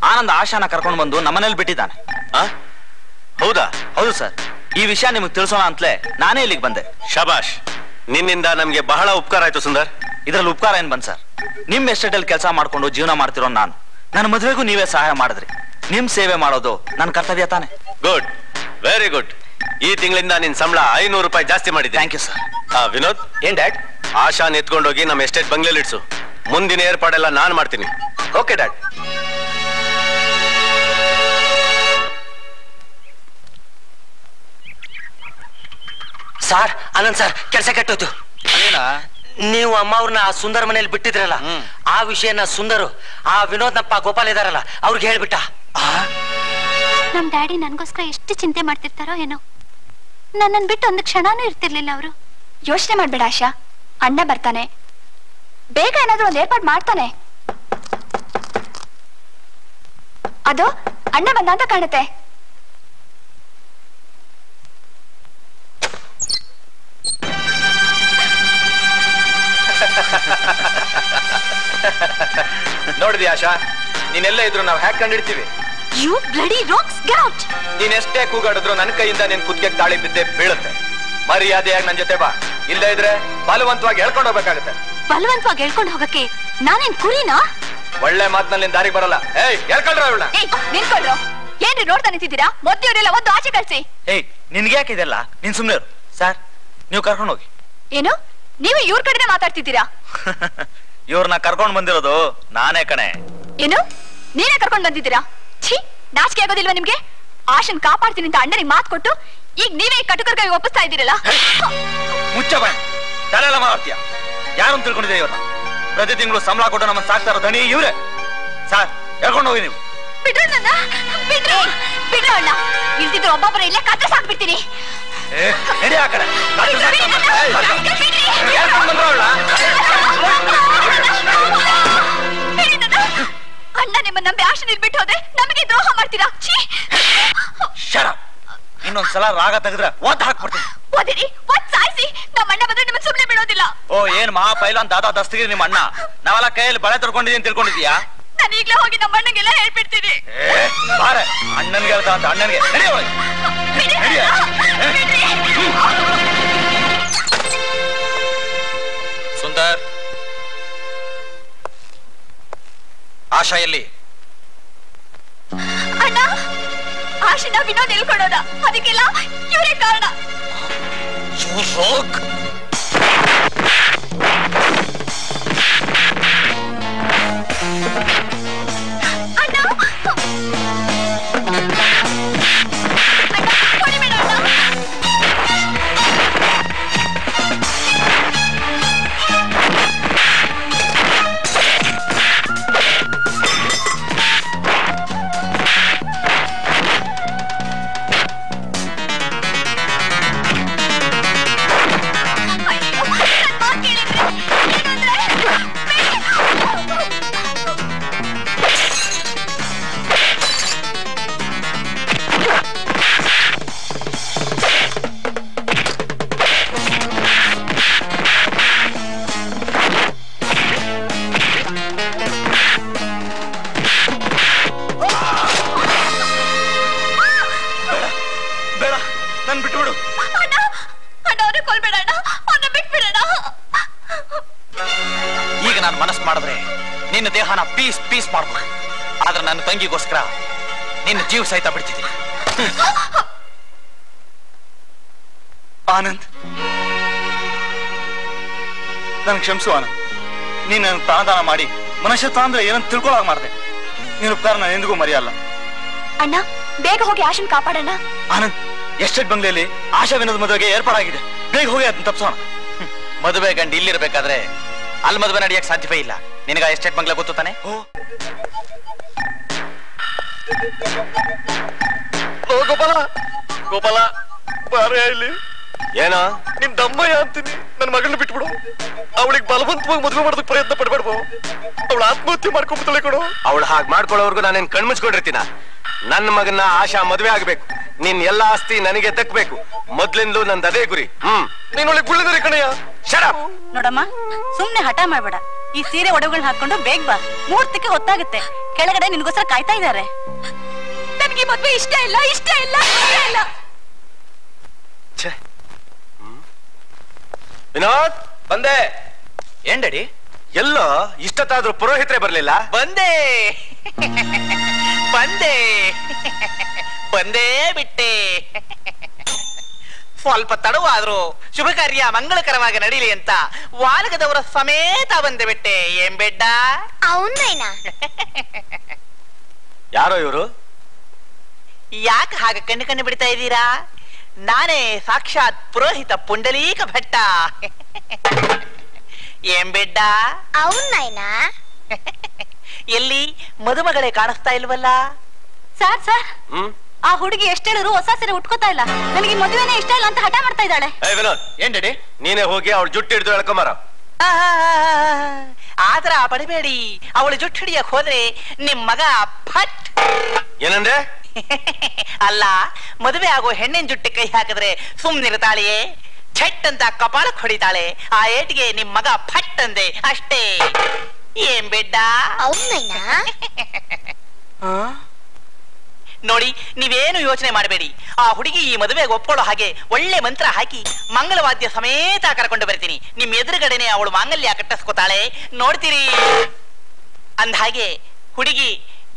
ಆನಂದ್ ಆಶಾನ ಕರ್ಕೊಂಡು ಬಂದು ನಮ್ಮನೇಲಿ ಬಿಟ್ಟಿದ್ದಾನೆ. ಹೌದಾ? ಹೌದು ಸರ್, ಈ ವಿಷಯ ನಿಮಗೆ ತಿಳಿಸೋಣ ಅಂತಲೇ ನಾನೇ ಇಲ್ಲಿಗೆ ಬಂದೆ. ಶಬಾಷ್, ನಿನ್ನಿಂದ ನಮ್ಗೆ ಬಹಳ ಉಪಕಾರ ಆಯ್ತು ಸುಂದರ್. ಇದ್ರಲ್ಲಿ ಉಪಕಾರ ಏನ್ ಬಂದ್ ಸರ್? ನಿಮ್ ಎಸ್ಟೇಟ್ ಅಲ್ಲಿ ಕೆಲಸ ಮಾಡ್ಕೊಂಡು ಜೀವನ ಮಾಡ್ತಿರೋ ನಾನು, ನನ್ನ ಮದುವೆಗೂ ನೀವೇ ಸಹಾಯ ಮಾಡಿದ್ರಿ. ನಿಮ್ ಸೇವೆ ಮಾಡೋದು ನನ್ನ ಕರ್ತವ್ಯ ತಾನೆ. Good, very good. ಈ ತಿಂಗಳಿಂದ ನಿನ್ ಸಂಬಳ 500 ರೂಪಾಯಿ ಜಾಸ್ತಿ ಮಾಡಿದ್ದೆ. Thank you sir. ವಿನೋದ್, ಏನ್ ಡ್ಯಾಡ್? ಆಶಾನ್ ಎತ್ಕೊಂಡೋಗಿ ನಮ್ಮ ಎಸ್ಟೇಟ್ ಬಂಗ್ಲೆಲಿ ಇಡ್ಸು. ಮುಂದಿನ ಏರ್ಪಾಡೆಲ್ಲ ನಾನ್ ಮಾಡ್ತೀನಿ. Okay dad. Sir, Anand sir, ಕೆಲಸ ಕೆಟ್ಟೋಯ್ತು. ನೀವು ಅಮ್ಮ ಅವ್ರನ್ನ ಆ ಸುಂದರ್ ಮನೇಲಿ ಬಿಟ್ಟಿದ್ರಲ್ಲ, ಆ ವಿಷಯನ ಸುಂದರು ಆ ವಿನೋದ್ನಪ್ಪ ಗೋಪಾಲ್ ಇದಾರಲ್ಲ ಅವ್ರಿಗೆ ಹೇಳ್ಬಿಟ್ಟ. ನಮ್ ಡ್ಯಾಡಿ ನನ್ಗೋಸ್ಕರ ಎಷ್ಟು ಚಿಂತೆ ಮಾಡ್ತಿರ್ತಾರೋ ಏನೋ. ನನ್ನನ್ ಬಿಟ್ಟು ಒಂದು ಕ್ಷಣನೂ ಇರ್ತಿರ್ಲಿಲ್ಲ ಅವರು. ಯೋಚನೆ ಮಾಡ್ಬೇಡ ಆಶಾ, ಅಣ್ಣ ಬರ್ತಾನೆ, ಬೇಗ ಏನಾದ್ರೂ ಒಂದು ಏರ್ಪಾಡು ಮಾಡ್ತಾನೆ. ಅದು ಅಣ್ಣ ಬಂದ ಅಂತ ಕಾಣುತ್ತೆ. ನೋಡಿದ್ಯಾ ಆಶಾ, ನೀನೆಲ್ಲ ಇದ್ರು ನಾವು hack ಕಂಡಿಡ್ತೀವಿ. You bloody rocks, get out! ನೀನ್ ಎಷ್ಟೇ ಕೂಗಾಡಿದ್ರು ನನ್ನ ಕೈಯಿಂದ ನಿನ್ ಕುತ್ತಿಗೆ ತಾಳಿ ಬಿದ್ದೆ ಬೀಳುತ್ತೆ. ಮರ್ಯಾದೆಯಾಗಿ ನನ್ ಜೊತೆ ಬಾ, ಇಲ್ಲ ಇದ್ರೆ ಬಲವಂತವಾಗಿ ಹೇಳ್ಕೊಂಡು ಹೋಗ್ಬೇಕಾಗುತ್ತೆ. ಬಲವಂತವಾಗಿ ಹೇಳ್ಕೊಂಡು ಹೋಗಕ್ಕೆ ನಾನೇನ್ ಕುರಿನಾ? ಒಳ್ಳೆ ಮಾತಿನಲ್ಲಿ ನಿನ್ ದಾರಿಗೆ ಬರಲ್ಲ. ಏಯ್, ಹೇಳ್ಕೊಳ್ರ ಅವಳನ್ನ. ನಿಂತ್ಕೊಳ್ರು. ಏನ್ರಿ ನೋಡ್ತಾ ನಿಂತಿದ್ದೀರಾ? ಮೊದ್ಲಿಯವರೆಲ್ಲ ಒಂದು ಆಚೆ ಕಳ್ಸಿ. ಏಯ್, ನಿನ್ಗೆ ಯಾಕೆ ಇದೆಲ್ಲ? ನೀನ್ ಸುಮ್ನೆ ಇರು. ಸರ್, ನೀವು ಕರ್ಕೊಂಡು ಹೋಗಿ. ಏನು, ನೀವು ಇವ್ರ ಕಡೆನೆ ಮಾತಾಡ್ತಿದ್ದೀರಾ? ಇವ್ರನ್ನ ಕರ್ಕೊಂಡ್ ಬಂದಿರೋದು ನಾನೇ ಕಣೆ. ಏನು, ನೀನೇ ಕರ್ಕೊಂಡ್ ಬಂದಿದ್ದೀರಾ? ಛೀ, ನಾಚಿಕೆ ಆಗೋದಿಲ್ವಾ ನಿಮ್ಗೆ? ಆಶನ್ ಕಾಪಾಡ್ತೀನಿ ಅಂತ ಅಣ್ಣನಿಗೆ ಮಾತು ಕೊಟ್ಟು ಈಗ ನೀವೇ ಕಟುಕರ್ಗಾಗಿ ಒಪ್ಪಿಸ್ತಾ ಇದ್ದೀರಲ್ಲ. ಮುಚ್ಚ ಬಾಯ್, ತಲೆಲ್ಲ ಮಾಡ್ತೀಯ. ಯಾರು ತಿಳ್ಕೊಂಡಿದ್ದೀರಿ ಇವ್ರನ್ನ? ಪ್ರತಿ ತಿಂಗಳು ಸಂಬಳ ಕೊಟ್ಟು ನಮ್ಮ ಸಾಕ್ತಾ ಇರೋ ದಣಿ ಇವ್ರೆ. ಸರ್, ಹೇಳ್ಕೊಂಡು ಹೋಗಿ ನೀವು. ಬಿಡ್ರಿ ನನ್ನ, ಬಿಡ್ರಿ, ಬಿಡ್ರಿ ಅಣ್ಣ. ಇಲ್ದಿದ್ರು ಒಬ್ಬೊಬ್ಬರ ಇಲ್ಲೇ ಕತ್ತೆ ಸಾಕ್ಬಿಡ್ತೀನಿ. ನಡಿ ಆ ಕಡೆ. ಅಣ್ಣ ನಿಮ್ಮನ್ನ ನಂಬಿ ಆಶನಿಲ್ ಬಿಟ್ಟು ಹೋದ್ರೆ ನಮಗೆ ದ್ರೋಹ ಮಾಡ್ತೀರಾ? ಇನ್ನೊಂದ್ಸಲ ರಾಗ ತೆಗೆದ್ರೆ ಓದ್ ಹಾಕ್ಬಿಡ್ತೀನಿ. ಓದಿರಿ, ಒದ್ ಸಾಯಿಸಿ. ನಮ್ಮ ಅಣ್ಣ ಬಂದ್ರೆ ನಿಮ್ಮನ್ನ ಸುಮ್ನೆ ಬಿಡೋದಿಲ್ಲ. ಓ, ಏನ್ ಮಹಾಪೈಲಾನ್ ದಾದಾ ದಸ್ತಗಿರಿ ನಿಮ್ಮ ಅಣ್ಣ? ನಾವೆಲ್ಲ ಕೈಯಲ್ಲಿ ಬಳೆ ತರ್ಕೊಂಡಿದ್ದೀನಿ ತಿಳ್ಕೊಂಡಿದ್ಯಾ? ನಾನು ಈಗ್ಲೇ ಹೋಗಿ ನಮ್ಮ ಅಣ್ಣಗೆಲ್ಲ ಹೇಳ್ಬಿಡ್ತೀನಿ. ಬಾರೆ, ಅಣ್ಣನ್ಗೆ ಹೇಳ್ತಾ ಅಂತ ಅಣ್ಣನ್ಗೆ. ಸುಂದರ್, ಆಶಾ ಎಲ್ಲಿ? ಅಣ್ಣ, ಆಶನ ವಿನೋದ್ ನಿಲ್ಕೊಡೋದ, ಅದಕ್ಕೆಲ್ಲ ಇವರೇ ಕಾರಣ. ಅಣ್ಣ, ಹೊಡಿಬೇಡ ಅಣ್ಣ. ನಿನ್ನ ದೇಹನ ಪೀಸ್ ಪೀಸ್ ಮಾಡ್ಬೋದು. ಆದ್ರೆ ನನ್ನ ತಂಗಿಗೋಸ್ಕರ ನಿನ್ನ ಜೀವ ಸಹಿತ ಬಿಡ್ತಿದ್ದೀನಿ. ಆನಂದ್, ನನ್ ಕ್ಷಮಿಸು ಆನಂದ್. ನೀನ್ ನನ್ನ ಪ್ರಾಣದಾನ ಮಾಡಿ ಮನುಷ್ಯತ್ವ ಅಂದ್ರೆ ಏನಂತ ತಿಳ್ಕೊಳಾಗ ಮಾಡಿದೆ. ನೀನು ಉಪಕಾರ ನಾನು ಎಂದಿಗೂ ಮರೆಯಲ್ಲ. ಅಣ್ಣ, ಬೇಗ ಹೋಗಿ ಆಶನ್ ಕಾಪಾಡಣ್ಣ. ಆನಂದ್, ಎಸ್ಟೇಟ್ ಬಂಗ್ಲೆಯಲ್ಲಿ ಆಶಾ ವಿನೋದ್ ಮದುವೆಗೆ ಏರ್ಪಾಡಾಗಿದೆ. ಬೇಗ ಹೋಗಿ ಅದನ್ನ ತಪ್ಸೋಣ. ಮದುವೆ ಗಂಡು ಇಲ್ಲಿರ್ಬೇಕಾದ್ರೆ ಅಲ್ಲಿ ಮದುವೆ ನಡೆಯಕ್ ಸಾಧ್ಯವೇ ಇಲ್ಲ. ನಿನಗ ಎಸ್ಟೇಟ್ ಬಂಗ್ಲೆ ಗೊತ್ತು ತಾನೆ? ಗೋಪಾಲ ಗೋಪಾಲ ಬಾರೇ ಇಲ್ಲಿ. ಏನೋ ನಿನ್ ದಮ್ಮಯ್ಯ ಅಂತೀನಿ. ನನ್ನ ಮಗಳನ್ನ ಬಿಟ್ಬಿಡು. ಅವಳಿಗೆ ಬಲವಂತವಾಗಿ ಮದುವೆ ಮಾಡೋದಕ್ಕೆ ಪ್ರಯತ್ನ ಪಡ್ಬೇಡ್ಬೋ. ಅವಳು ಆತ್ಮಹತ್ಯೆ ಮಾಡ್ಕೊಂಡ್ಬಿಡ್ತಾಳೆ ಕೊಡು. ಅವಳು ಹಾಗೆ ಮಾಡ್ಕೊಳ್ಳೋವರೆಗೂ ನಾನೇನ್ ಕಣ್ಮುಚ್ಕೊಂಡಿರ್ತೀನ? ನನ್ನ ಮಗನ ಆಶಾ ಮದುವೆ ಆಗ್ಬೇಕು. ನಿನ್ ಎಲ್ಲಾ ಆಸ್ತಿ ನನಗೆ ದಕ್ಬೇಕು. ಮೊದ್ಲಿಂದಲೂ ನಂದು ಅದೇ ಗುರಿ. ನೀನ್ ಒಳ್ಳೆ ಗುಳ್ಳಿದರಿ ಕಣಯ್ಯ. ಶರಪ್. ನೋಡಮ್ಮ, ಸುಮ್ನೆ ಹಠ ಮಾಡ್ಬೇಡ. ಈ ಸೀರೆ ಒಡವೆಗಳನ್ನ ಹಾಕೊಂಡು ಬೇಗ ಬಾ. ಮುಹೂರ್ತಕ್ಕೆ ಹೊತ್ತಾಗುತ್ತೆ. ಕೆಳಗಡೆ ನಿನ್ಗೋಸ್ಕರ ಕಾಯ್ತಾ ಇದ್ದಾರೆ. ನನಗೆ ಮದ್ವೆ ಇಷ್ಟ ಇಲ್ಲ, ಇಷ್ಟ ಇಲ್ಲ, ಇಷ್ಟ ಇಲ್ಲ. ವಿನೋದ್ ಬಂದೆ. ಏನ್ ಡ್ಯಾಡಿ? ಎಲ್ಲೋ ಇಷ್ಟತ್ತಾದ್ರೂ ಪುರೋಹಿತರೇ ಬರ್ಲಿಲ್ಲ? ಬಂದೆ ಬಂದೆ ಬಂದೇ ಬಿಟ್ಟೆ. ಸ್ವಲ್ಪ ತಡವಾದ್ರು ಶುಭ ಕಾರ್ಯ ಮಂಗಳಕರವಾಗಿ ನಡೀಲಿ ಅಂತ ವಾಲಗದವರ ಸಮೇತ ಬಂದೆ ಬಿಟ್ಟೆ. ಏನ್ ಬೇಡ? ಅವನೇನಾ? ಯಾರೋ ಇವರು? ಯಾಕೆ ಹಾಗೆ ಕಣ್ಣು ಕಣ್ಣು ಬಿಡ್ತಾ ಇದ್ದೀರಾ? ನಾನೇ ಸಾಕ್ಷಾತ್ ಪುರೋಹಿತ ಪುಂಡಲೀಕ ಭಟ್ಟ. ಏನ್ ಬೇಡ? ಅವನೇನಾ? ಎಲ್ಲಿ ಮದುಮಗಳೇ ಕಾಣಿಸ್ತಾ ಇಲ್ವಲ್ಲ? ಸರ್ ಆ ಹುಡುಗಿ ಎಷ್ಟ್ ಹೇಳಿದ್ರು ಹೊಸ ಸೀರೆ ಉಟ್ಕೋತಾ ಇಲ್ಲ. ನನಗೆ ಮದುವೆನೇ ಇಷ್ಟ ಇಲ್ಲ ಅಂತ ಹಠ ಮಾಡ್ತಾ ಇದ್ದಾಳೆ. ವಿನೋದ್, ಏನ್ ಡ್ಯಾಡಿ? ನೀನೇ ಹೋಗಿ ಅವಳು ಜುಟ್ಟು ಹಿಡಿದು ಎಳ್ಕೊಂಬಾರ. ಆತರ ಪಡಬೇಡಿ. ಅವಳು ಜುಟ್ಟು ಹಿಡಿಯಕ್ ಹೋದ್ರೆ ನಿಮ್ ಮಗ ಫಟ್. ಏನಂದ್ರೆ? ಅಲ್ಲ, ಮದುವೆ ಆಗೋ ಹೆಣ್ಣಿನ ಜುಟ್ಟಿ ಕೈ ಹಾಕಿದ್ರೆ ಸುಮ್ನಿರ್ತಾಳೆಯೇ? ಛಟ್ ಅಂತ ಕಪಾಳಕ್ ಹೊಡಿತಾಳೆ. ಆ ಏಟಿಗೆ ನಿಮ್ ಮಗ ಫಟ್ ಅಂದೆ ಅಷ್ಟೇ. ಏನ್ ಬೇಡ? ಅವನೇನಾ? ನೋಡಿ, ನೀವೇನು ಯೋಚನೆ ಮಾಡಬೇಡಿ. ಆ ಹುಡುಗಿ ಈ ಮದುವೆಗೆ ಒಪ್ಕೊಳ್ಳೋ ಹಾಗೆ ಒಳ್ಳೆ ಮಂತ್ರ ಹಾಕಿ ಮಂಗಲವಾದ್ಯ ಸಮೇತ ಕರ್ಕೊಂಡು ಬರ್ತೀನಿ. ನಿಮ್ ಎದುರುಗಡೆನೆ ಅವಳು ಮಾಂಗಲ್ಯ ಕಟ್ಟಿಸ್ಕೊತಾಳೆ, ನೋಡ್ತೀರಿ. ಅಂದ ಹಾಗೆ ಹುಡುಗಿ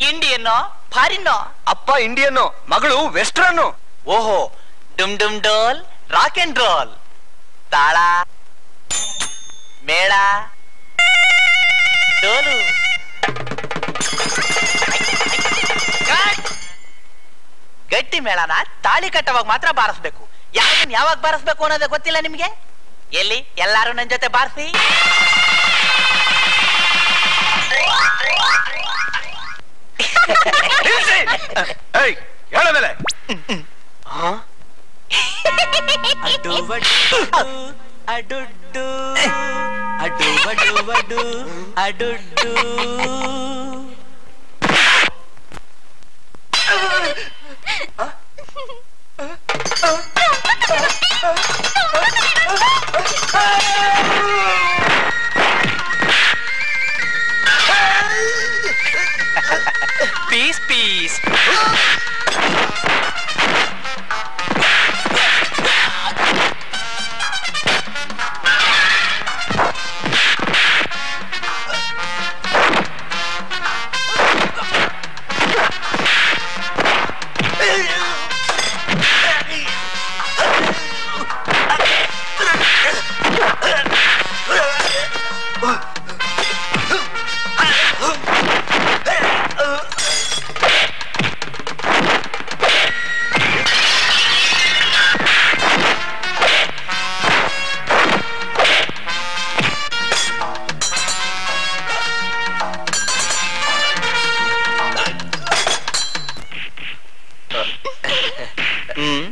ಇಂಡಿಯನ್ನೋ ಫಾರಿನ್ನೋ? ಅಪ್ಪ ಇಂಡಿಯನ್ನು, ಮಗಳು ವೆಸ್ಟರ್ನ್ನು. ಓಹೋ, ಡುಮ್ ಡುಮ್ ಡೋಲ್, ರಾಕ್ ಅಂಡ್ ರೋಲ್, ತಾಳ, ಮೇಳ, ಡೋಲು. ಗಟ್ಟಿ ಮೇಳನ ತಾಳಿ ಕಟ್ಟವಾಗ ಮಾತ್ರ ಬಾರಿಸ್ಬೇಕು. ಯಾವಾಗ ಬಾರಿಸ್ಬೇಕು ಅನ್ನೋದೇ ಗೊತ್ತಿಲ್ಲ ನಿಮ್ಗೆ? ಎಲ್ಲಿ ಎಲ್ಲಾರು ನನ್ ಜೊತೆ ಬಾರಿಸಿ. ಹೇಳಮೇಲೆ ಅಡುಡ್ಡು ಅಡು ಬಡು ಬಡು ಅಡುಡ್ಡು. Piece piece.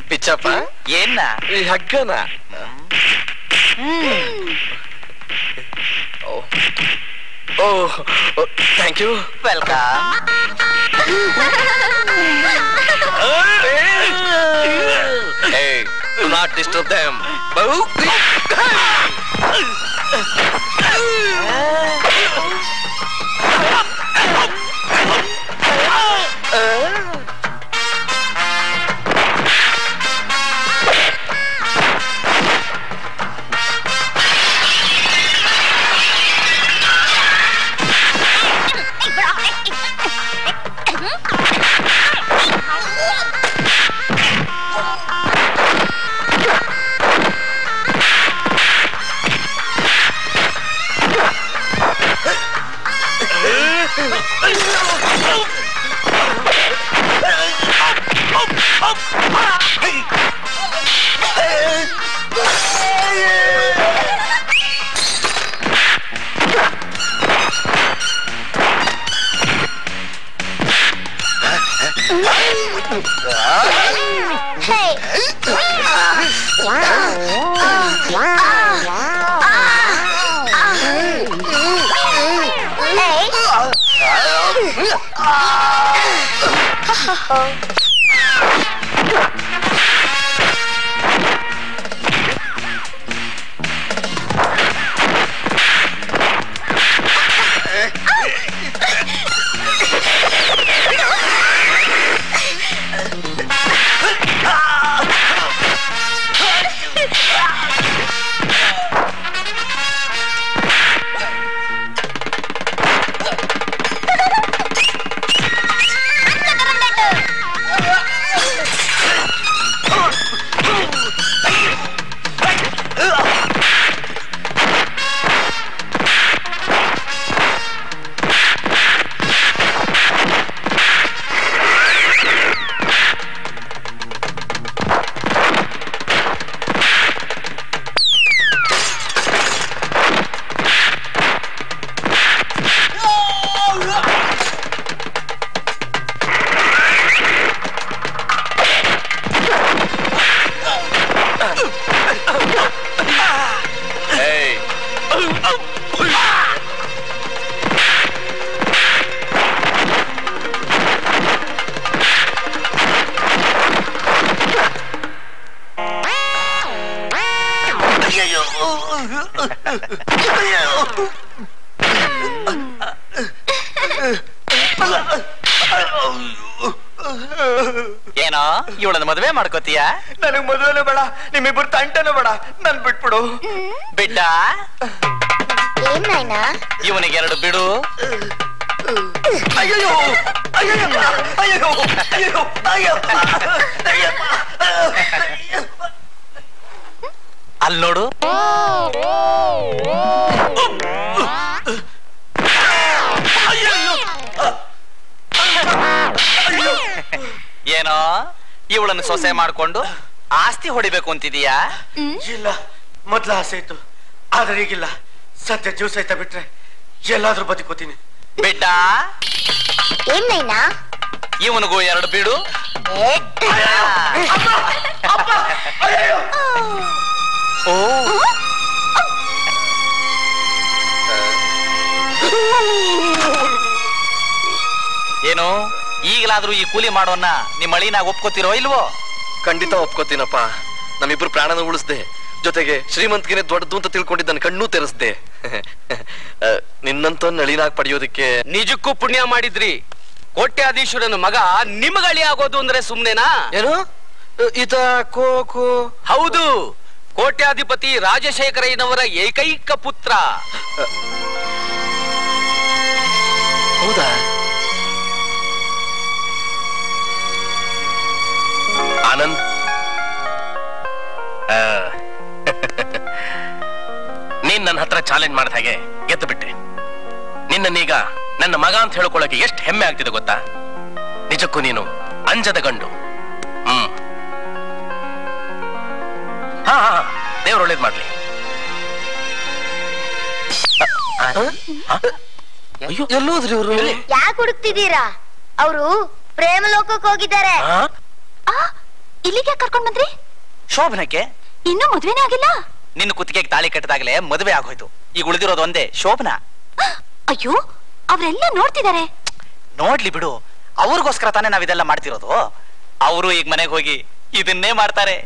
ಪಿಚ್ಚಪ್ಪ, ಏನ ಈ ಹಗ್ಗನ? Oh, thank you. Welcome. Hey, do not disturb them. ಏನೋ ಇವಳನ್ನ ಮದುವೆ ಮಾಡ್ಕೋತೀಯ? ನನಗ್ ಮದುವೆನೂ ಬೇಡ, ನಿಮ್ಮಿಬ್ಬರು ತಂಟನೂ ಬೇಡ, ನನ್ ಬಿಟ್ಬಿಡು. ಬಿಡ್ಡ ಇವನಿಗೆ 2 ಬಿಡು. ಅಯ್ಯೋ ಅಯ್ಯೋ ಅಯ್ಯೋ ಅಯ್ಯೋ ಅಯ್ಯೋ ಅಲ್ಲಿ ನೋಡು. ಏನೋ ಇವಳನ್ನು ಸೊಸೆ ಮಾಡ್ಕೊಂಡು ಆಸ್ತಿ ಹೊಡಿಬೇಕು ಅಂತಿದೀಯಾ? ಇಲ್ಲ, ಮೊದ್ಲ ಆಸೆ ಇತ್ತು, ಆದ್ರೆ ಈಗಿಲ್ಲ. ಸತ್ಯ ಜೀವ ಸಹಿತ ಬಿಟ್ರೆ ಎಲ್ಲಾದ್ರೂ ಬದುಕೋತೀನಿ. ಬಿಡ್ಡ ಇವನಿಗೂ 2 ಬಿಡು. ಓ ಏನು ಈಗಲಾದ್ರೂ ಈ ಕೂಲಿ ಮಾಡೋನ್ನ ನಿಮ್ಮ ಅಳಿನಾಗ ಒಪ್ಕೋತಿರೋ ಇಲ್ವೋ? ಖಂಡಿತ ಒಪ್ಕೋತೀನಪ್ಪ. ನಮ್ಮಿಬ್ರು ಪ್ರಾಣನ ಉಳಿಸ್ದೆ, ಜೊತೆಗೆ ಶ್ರೀಮಂತಿಗೆ ದೊಡ್ಡದು ಅಂತ ತಿಳ್ಕೊಂಡಿದ್ದ ನನ್ನ ಕಣ್ಣು ತೆರೆಸ್ದೆ. ನಿನ್ನಂತ ನಳಿನಾಗ್ ಪಡೆಯೋದಕ್ಕೆ ನಿಜಕ್ಕೂ ಪುಣ್ಯ ಮಾಡಿದ್ರಿ. ಕೋಟ್ಯಾಧೀಶ್ವರನ ಮಗ ನಿಮಗಳಿ ಆಗೋದು ಅಂದ್ರೆ ಸುಮ್ನೆನಾ? ಏನು ಈತ ಕೋಕೋ? ಹೌದು, ಕೋಟ್ಯಾಧಿಪತಿ ರಾಜಶೇಖರಯ್ಯನವರ ಏಕೈಕ ಪುತ್ರ. ಹೌದಾ? ಆನಂದ್, ನೀನ್ ನನ್ನ ಹತ್ರ ಚಾಲೆಂಜ್ ಮಾಡಿದ ಹಾಗೆ ಗೆದ್ದು ಬಿಟ್ಟೆ. ನಿನ್ನನ್ನೀಗ ನನ್ನ ಮಗ ಅಂತ ಹೇಳ್ಕೊಳ್ಳೋಕೆ ಎಷ್ಟು ಹೆಮ್ಮೆ ಆಗ್ತಿದೆ ಗೊತ್ತಾ? ನಿಜಕ್ಕೂ ನೀನು ಅಂಜದ ಗಂಡು. ಹಾ ಹಾ, ದೇವ್ರು ಒಳ್ಳೇದ್ ಮಾಡ್ಲಿ. ಎಲ್ಲೋದ್ರಿ ಇವರು? ಯಾಕೆ ಹುಡುಕ್ತಿದ್ದೀರಾ? ಅವರು ಪ್ರೇಮ ಲೋಕಕ್ಕೆ ಹೋಗಿದ್ದಾರೆ. ಇಲ್ಲಿಗೆ ಕರ್ಕೊಂಡ್ ಬಂದ್ರಿ? ಶೋಭನಕ್ಕೆ ಇನ್ನೂ ಮದ್ವೆನೇ ಆಗಿಲ್ಲ. ನಿನ್ನ ಕುತ್ತಿಗೆಗೆ ತಾಳಿ ಕಟ್ಟಿದಾಗಲೇ ಮದುವೆ ಆಗೋಯ್ತು. ಈಗ ಉಳಿದಿರೋದು ಒಂದೇ ಶೋಭನ. ಅಯ್ಯೋ, ಅವರೆಲ್ಲ ನೋಡ್ತಿದ್ದಾರೆ. ನೋಡ್ಲಿ ಬಿಡು, ಅವ್ರಿಗೋಸ್ಕರ ತಾನೇ ನಾವಿದೆಲ್ಲ ಮಾಡ್ತಿರೋದು. ಅವರು ಈಗ ಮನೆಗೆ ಹೋಗಿ ಇದನ್ನೇ ಮಾಡ್ತಾರೆ.